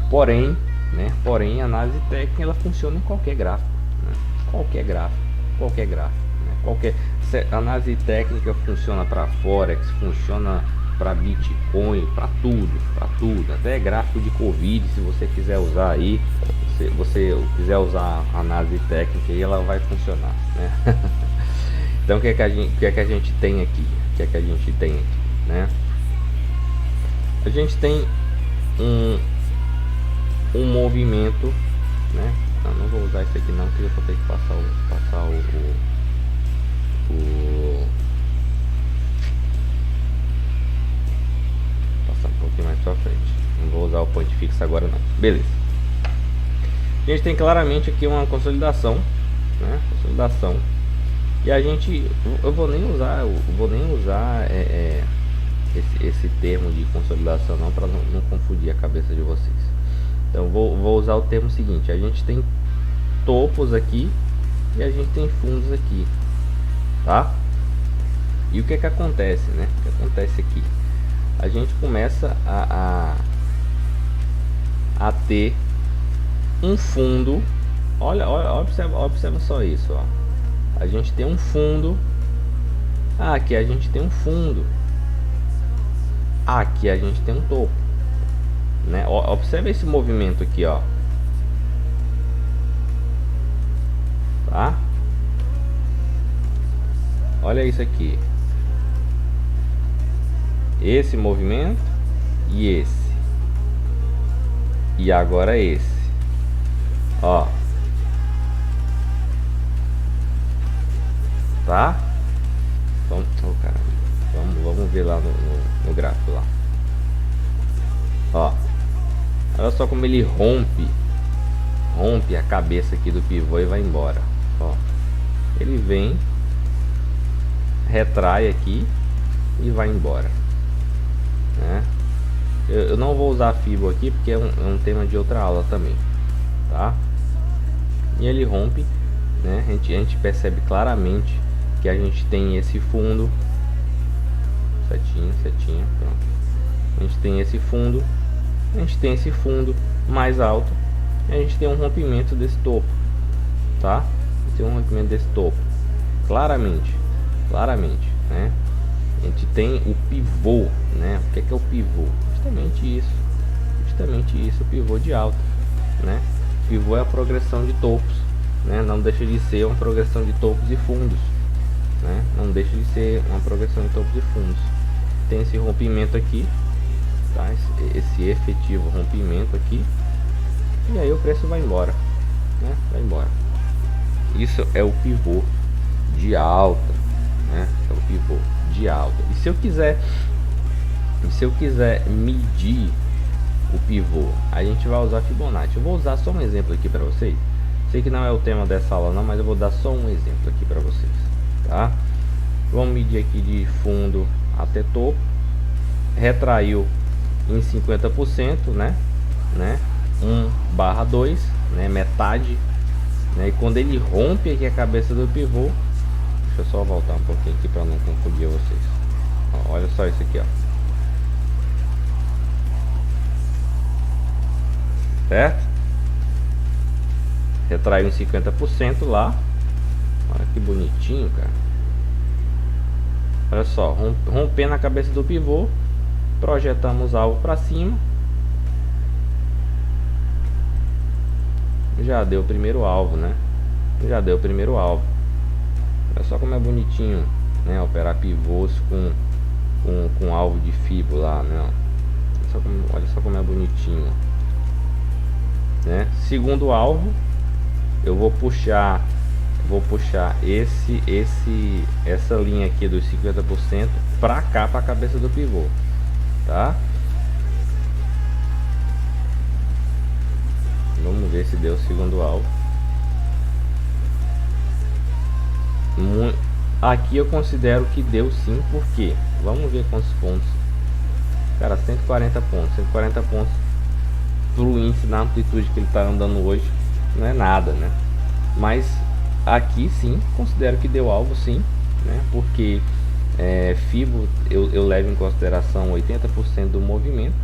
Speaker 1: Porém, a análise técnica ela funciona em qualquer gráfico, né? Qualquer gráfico, né? Análise técnica funciona para Forex, funciona para Bitcoin, para tudo, até gráfico de Covid, se você quiser usar aí, se você quiser usar análise técnica aí, ela vai funcionar, né? Então o que é que a gente tem aqui? né? A gente tem um movimento, né? Não vou usar isso aqui não, porque eu vou ter que passar um pouquinho mais pra frente. Não vou usar o point fixo agora não. Beleza. A gente tem claramente aqui uma consolidação, né? Consolidação. E a gente, eu vou nem usar esse termo de consolidação não, para não confundir a cabeça de vocês. Então vou usar o termo seguinte: a gente tem topos aqui e a gente tem fundos aqui, tá? E o que acontece, né? O que acontece aqui? A gente começa a ter um fundo. Olha, observa só isso, ó. A gente tem um fundo. Aqui a gente tem um fundo. Aqui a gente tem um topo, né? Observa esse movimento aqui, ó. Tá? Olha isso aqui. Esse movimento e esse. E agora esse. Ó. Tá? Então, vamos ver lá no gráfico lá. Ó. Olha só como ele rompe a cabeça aqui do pivô e vai embora. Ó. Ele vem, retrai aqui e vai embora, né? Eu não vou usar FIBO aqui porque é um tema de outra aula também, tá? E ele rompe, né? A gente percebe claramente que a gente tem esse fundo, setinha, pronto. A gente tem esse fundo, mais alto, e a gente tem um rompimento desse topo, tá? Tem um rompimento desse topo, claramente, né? A gente tem o pivô, né? O que é o pivô? Justamente isso, o pivô de alta, né? O pivô é a progressão de topos, né? Não deixa de ser uma progressão de topos e fundos, né? Não deixa de ser uma progressão de topos e fundos. Tem esse rompimento aqui, tá? Esse efetivo rompimento aqui, e aí o preço vai embora, né? Vai embora. Isso é o pivô de alta, né? É o pivô de alta. E se eu quiser medir o pivô, a gente vai usar Fibonacci. Eu vou usar só um exemplo aqui para vocês. Sei que não é o tema dessa aula não, mas eu vou dar só um exemplo aqui para vocês, tá? Vamos medir aqui de fundo até topo. Retraiu em 50%, né? 1/2, né? Metade, né? E quando ele rompe aqui a cabeça do pivô, deixa eu só voltar um pouquinho aqui para não confundir vocês. Ó, olha só isso aqui, ó. Certo? Retraiu em 50% lá. Olha que bonitinho, cara. Olha só, rompendo a cabeça do pivô, projetamos alvo para cima. Já deu o primeiro alvo, né? Já deu o primeiro alvo. Olha só como é bonitinho, né? Operar pivôs com alvo de FIBO lá, né? Olha só como é bonitinho, né? Segundo alvo, eu vou puxar essa linha aqui dos 50% para cá, para a cabeça do pivô, tá? Vamos ver se deu o segundo alvo. Aqui eu considero que deu sim, porque vamos ver quantos pontos, cara. 140 pontos. 140 pontos pro índice na amplitude que ele está andando hoje não é nada, né? Mas aqui sim considero que deu alvo sim, né? Porque FIBO eu levo em consideração 80% do movimento.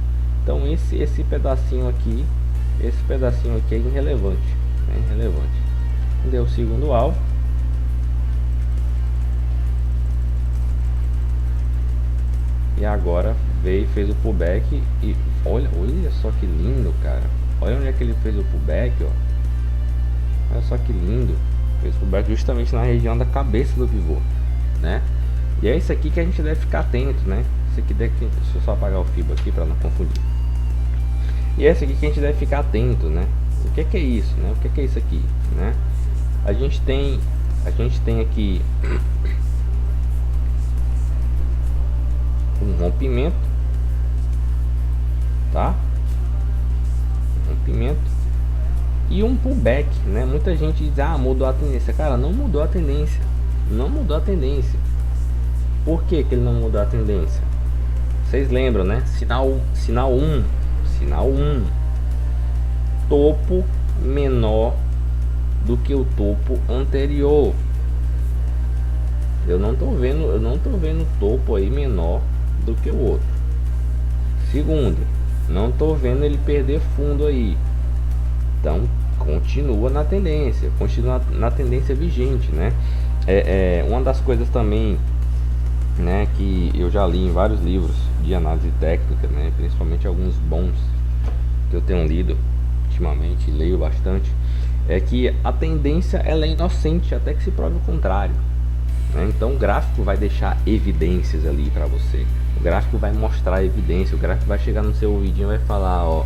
Speaker 1: Então esse pedacinho aqui é irrelevante, né? Irrelevante. Deu o segundo alvo. E agora veio, fez o pullback e olha só que lindo, cara. Olha onde é que ele fez o pullback, ó. Olha só que lindo. Fez o pullback justamente na região da cabeça do pivô, né? E é isso aqui que a gente deve ficar atento, né? Isso aqui deve, deixa eu só apagar o FIBO aqui para não confundir. E essa aqui que a gente deve ficar atento, né? O que é isso, né? O que é isso aqui, né? A gente tem aqui um rompimento, tá? Rompimento e um pullback, né? Muita gente diz, ah, mudou a tendência. Cara, não mudou a tendência. Não mudou a tendência. Por que que ele não mudou a tendência? Vocês lembram, né? Sinal 1. Sinal 1. Topo menor do que o topo anterior. Eu não tô vendo topo aí menor do que o outro. Segundo, não tô vendo ele perder fundo aí. Então continua na tendência, continua na tendência vigente, né? Uma das coisas também, né, que eu já li em vários livros de análise técnica, né, principalmente alguns bons que eu tenho lido ultimamente, leio bastante, é que a tendência ela é inocente até que se prove o contrário, né? Então o gráfico vai deixar evidências ali para você, o gráfico vai mostrar evidência, o gráfico vai chegar no seu ouvidinho e vai falar, ó,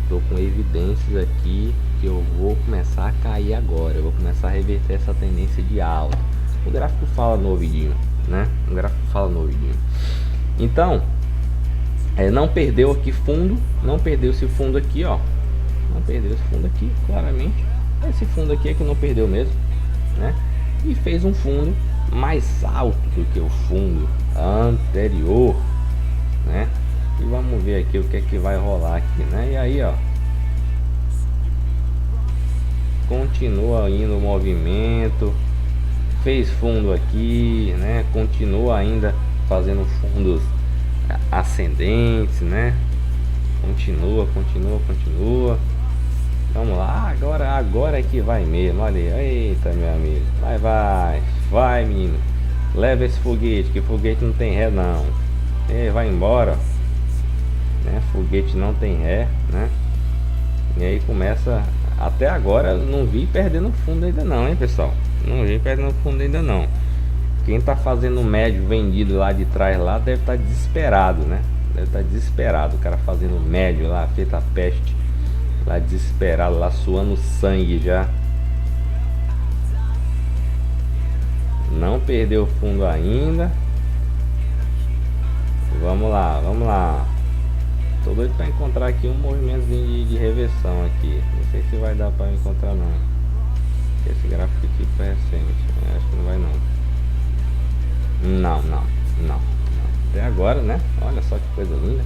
Speaker 1: tô com evidências aqui que eu vou começar a cair agora, eu vou começar a reverter essa tendência de alta. O gráfico fala no ouvidinho, né? O gráfico fala no ouvidinho. Então, não perdeu aqui fundo, não perdeu esse fundo aqui, ó. Não perdeu esse fundo aqui, claramente. Esse fundo aqui é que não perdeu mesmo, né? E fez um fundo mais alto do que o fundo anterior, né? E vamos ver aqui o que é que vai rolar aqui, né? E aí, ó, continua indo o movimento, fez fundo aqui, né? Continua ainda fazendo fundos ascendentes, né? Continua. Vamos lá, agora é que vai mesmo. Olha aí, eita, meu amigo, vai menino, leva esse foguete, que foguete não tem ré não. Vai embora, né? Foguete não tem ré, né? E aí começa. Até agora não vi perdendo fundo ainda não, hein, pessoal? Não vi perdendo fundo ainda não. Quem tá fazendo médio vendido lá de trás lá deve estar desesperado, né? Deve estar desesperado, o cara fazendo médio lá, feita a peste, lá desesperado, lá suando sangue já. Não perdeu fundo ainda. Vamos lá. Tô doido pra encontrar aqui um movimentozinho de reversão aqui. Não sei se vai dar pra encontrar não. Esse gráfico aqui foi recente. Acho que não vai não. Não. Até agora, né? Olha só que coisa linda.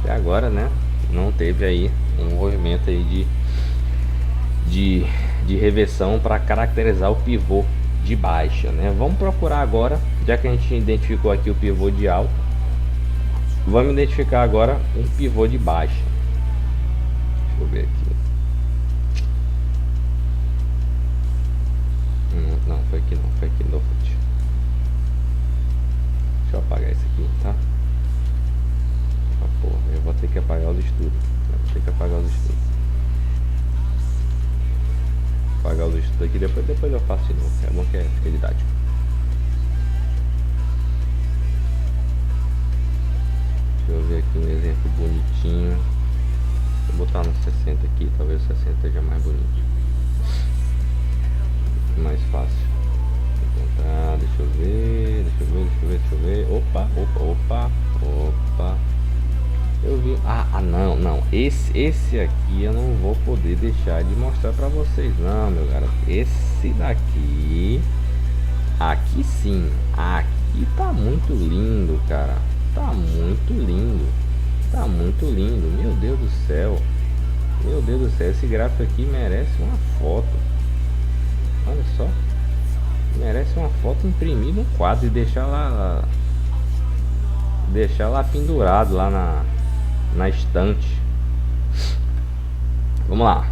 Speaker 1: Até agora, né? Não teve aí um movimento aí de reversão para caracterizar o pivô de baixa, né? Vamos procurar agora, já que a gente identificou aqui o pivô de alta, vamos identificar agora um pivô de baixa. Deixa eu ver aqui. Não, foi aqui no fute. Deixa eu apagar isso aqui, tá? Porra, eu vou ter que apagar os estudos. Apagar os estudos aqui, depois eu faço de novo. É bom que fica didático. Deixa eu ver aqui um exemplo bonitinho. Vou botar no 60 aqui, talvez o 60 seja mais bonito, mais fácil encontrar. Deixa eu ver. Opa. Eu vi. Não. Esse aqui eu não vou poder deixar de mostrar pra vocês, não, meu garoto. Esse daqui, aqui sim, aqui tá muito lindo, cara. Tá muito lindo. Meu Deus do céu. Esse gráfico aqui merece uma foto. Olha só. Merece uma foto, imprimir no quadro e deixar lá pendurado lá na estante. Vamos lá,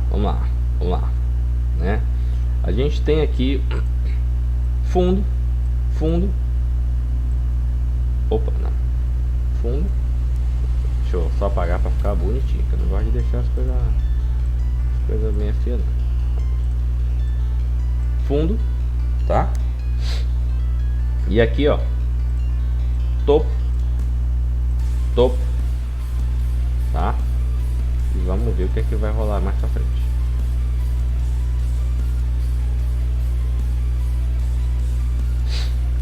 Speaker 1: né? A gente tem aqui fundo. Opa, não. Fundo. Deixa eu só apagar para ficar bonitinho, que eu não gosto de deixar as coisas bem afiadas. Fundo, tá? E aqui, ó, topo, tá? vamos ver o que é que vai rolar mais pra frente.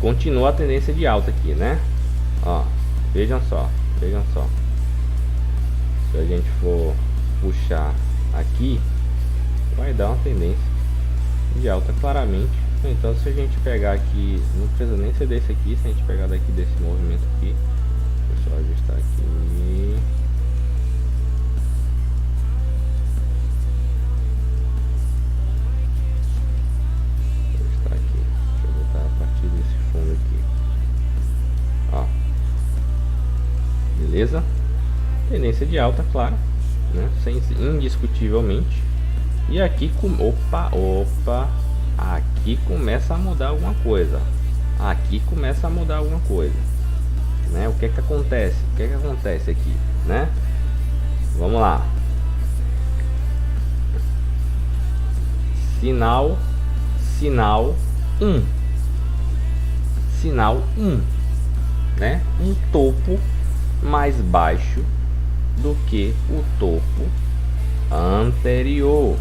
Speaker 1: Continua a tendência de alta aqui, né? Ó, vejam só. Se a gente for puxar aqui, vai dar uma tendência de alta claramente. Então, se a gente pegar aqui, não precisa nem ser desse aqui, se a gente pegar daqui desse movimento aqui, deixa eu só ajustar aqui. Beleza? Tendência de alta, claro, né? Indiscutivelmente. E aqui aqui começa a mudar alguma coisa. Né? O que é que acontece? Aqui, né? Vamos lá. Sinal 1. Sinal 1, né? Um topo mais baixo do que o topo anterior.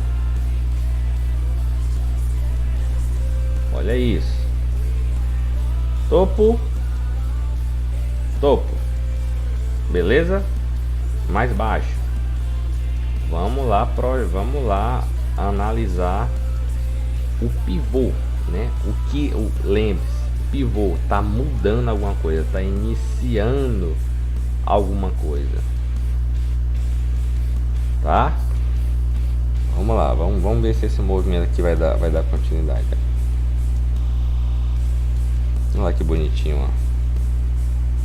Speaker 1: Olha isso. Topo. Beleza? Mais baixo. Vamos lá analisar o pivô, né? Lembre-se, o pivô tá mudando alguma coisa, tá iniciando alguma coisa, tá? Vamos lá, vamos ver se esse movimento aqui vai dar continuidade. Olha lá que bonitinho, ó,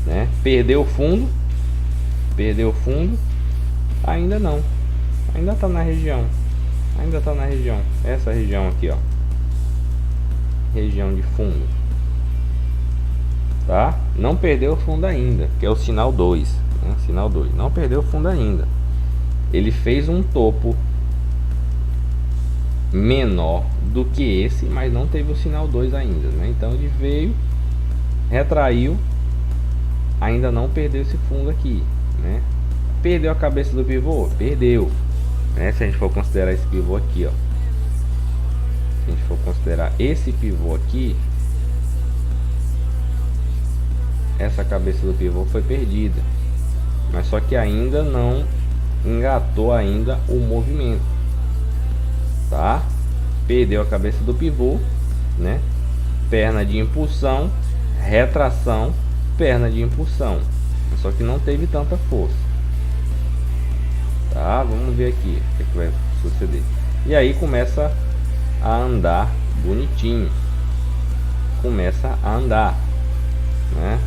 Speaker 1: né? Perdeu o fundo, ainda não, ainda tá na região, essa região aqui, ó, região de fundo. Tá? Não perdeu o fundo ainda, que é o sinal 2, né? Sinal 2, não perdeu o fundo ainda. Ele fez um topo menor do que esse, mas não teve o sinal 2 ainda, né? Então ele veio, retraiu, ainda não perdeu esse fundo aqui, né? Perdeu a cabeça do pivô? Perdeu, né? Se a gente for considerar esse pivô aqui, ó, se a gente for considerar esse pivô aqui, essa cabeça do pivô foi perdida, mas só que ainda não engatou ainda o movimento, tá? Perdeu a cabeça do pivô, né? Perna de impulsão, retração, perna de impulsão, só que não teve tanta força, tá? Vamos ver aqui o que vai suceder. E aí começa a andar bonitinho, né?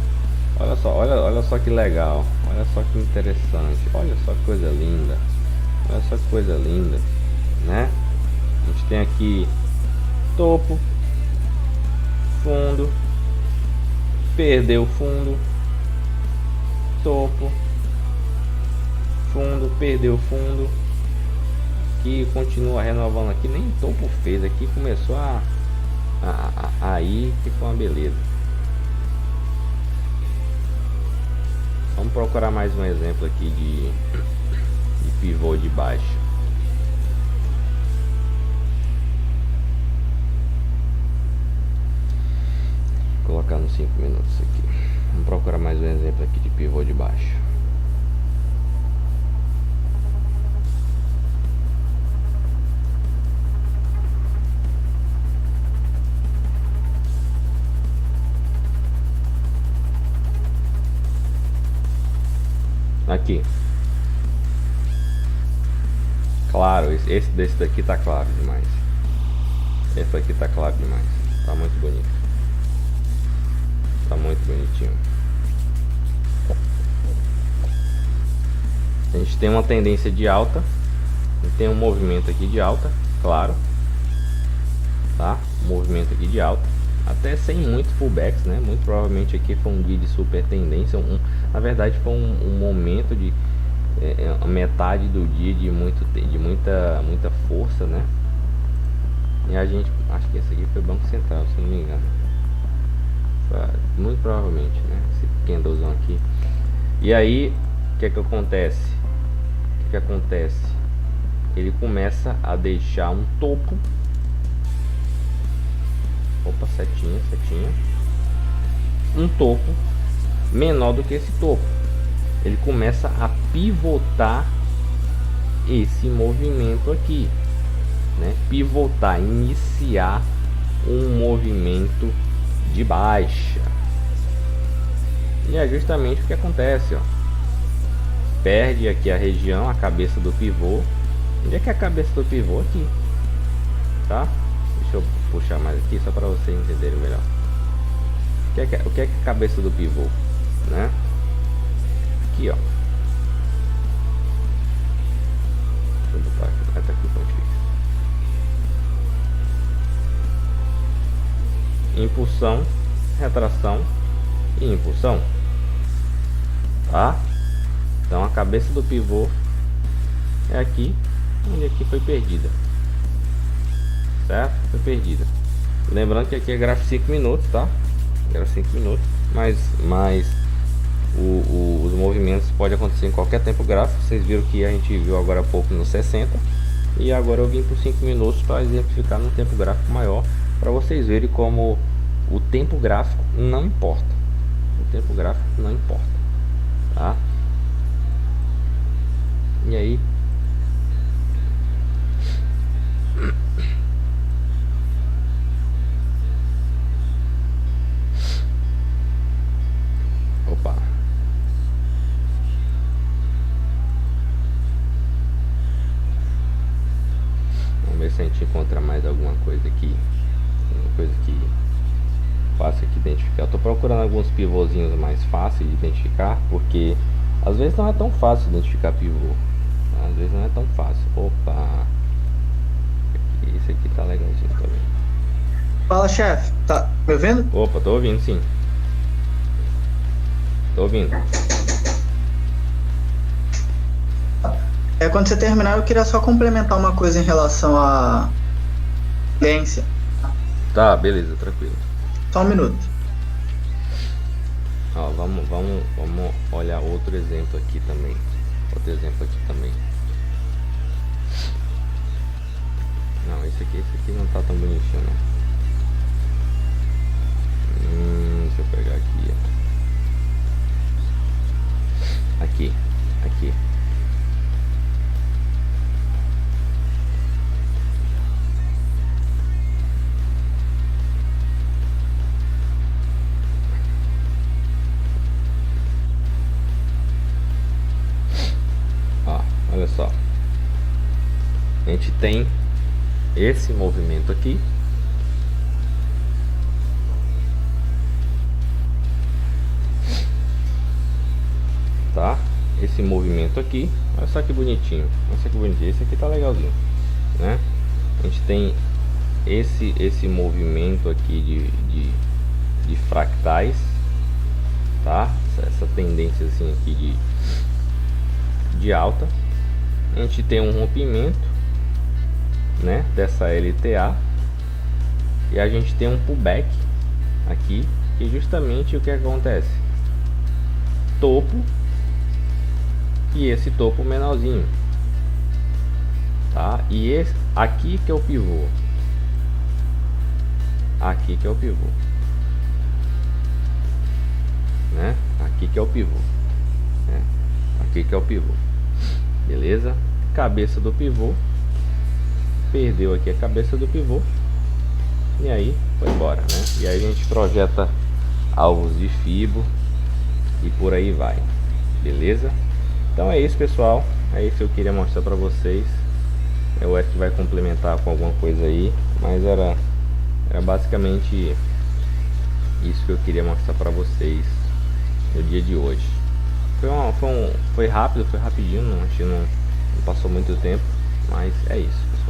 Speaker 1: Olha só que legal, olha só que interessante, olha só que coisa linda, né? A gente tem aqui topo, fundo, perdeu o fundo, topo, fundo, perdeu o fundo, que continua renovando aqui, nem topo fez aqui, começou aí que foi uma beleza. Vamos procurar mais um exemplo aqui de pivô de baixo. Vou colocar nos 5 minutos aqui. Vamos procurar mais um exemplo aqui de pivô de baixo. Aqui, claro, esse desse daqui tá claro demais. Esse aqui tá claro demais. Tá muito bonito. Tá muito bonitinho. A gente tem uma tendência de alta, tem um movimento aqui de alta, claro, tá? Movimento aqui de alta, até sem muito pullbacks, né? Muito provavelmente aqui foi um dia de super tendência, na verdade foi um momento de metade do dia de muita força, né? E a gente, acho que esse aqui foi Banco Central, se não me engano, muito provavelmente, né? Esse candlezão aqui. E aí, o que acontece? ele começa a deixar um topo. Opa, setinha, setinha. Um topo menor do que esse topo. Ele começa a pivotar esse movimento aqui, né? Pivotar, iniciar um movimento de baixa. E é justamente o que acontece, ó. Perde aqui a região, a cabeça do pivô. Onde é que é a cabeça do pivô? Aqui, tá? Deixa eu puxar mais aqui só para vocês entenderem melhor. O que é a cabeça do pivô, né? Aqui, ó. Deixa eu botar aqui, até aqui onde fica. Impulsão, retração e impulsão, tá? Então a cabeça do pivô é aqui, onde aqui foi perdida, certo? Foi perdida. Lembrando que aqui é gráfico 5 minutos, tá? Gráfico 5 minutos, mas os movimentos podem acontecer em qualquer tempo gráfico. Vocês viram que a gente viu agora há pouco no 60, e agora eu vim por 5 minutos para exemplificar no tempo gráfico maior, para vocês verem como o tempo gráfico não importa. O tempo gráfico não importa, tá? E aí, opa, vamos ver se a gente encontra mais alguma coisa aqui, uma coisa que fácil de identificar. Eu tô procurando alguns pivôzinhos mais fáceis de identificar, porque às vezes não é tão fácil identificar pivô, tá? Às vezes não é tão fácil. Opa, esse aqui tá legalzinho também.
Speaker 2: Fala, chefe. Tá me ouvindo?
Speaker 1: Opa, tô ouvindo, sim. Tô ouvindo.
Speaker 2: Quando você terminar, eu queria só complementar uma coisa em relação à tendência.
Speaker 1: Tá, beleza, tranquilo.
Speaker 2: Só um minuto.
Speaker 1: Ó, vamos olhar outro exemplo aqui também. Outro exemplo aqui também. Não, esse aqui não tá tão bonitinho, não. Deixa eu pegar aqui. Aqui. Ó, olha só. A gente tem esse movimento aqui. Tá? Esse movimento aqui, olha só que bonitinho, olha só que bonitinho, esse aqui tá legalzinho, né? A gente tem esse movimento aqui de fractais, tá? Essa tendência assim aqui de alta. A gente tem um rompimento, né, dessa LTA, e a gente tem um pullback aqui, que justamente o que acontece? Topo e esse topo menorzinho, tá? E esse aqui que é o pivô, aqui que é o pivô, né? Aqui que é o pivô, né? Aqui que é o pivô, beleza? Cabeça do pivô, perdeu aqui a cabeça do pivô, e aí foi embora, né? E aí a gente projeta alvos de fibo e por aí vai, beleza? Então é isso, pessoal, é isso que eu queria mostrar para vocês. O Eric vai complementar com alguma coisa aí, mas era basicamente isso que eu queria mostrar para vocês no dia de hoje. Foi rápido, foi rapidinho, não passou muito tempo, mas é isso, pessoal.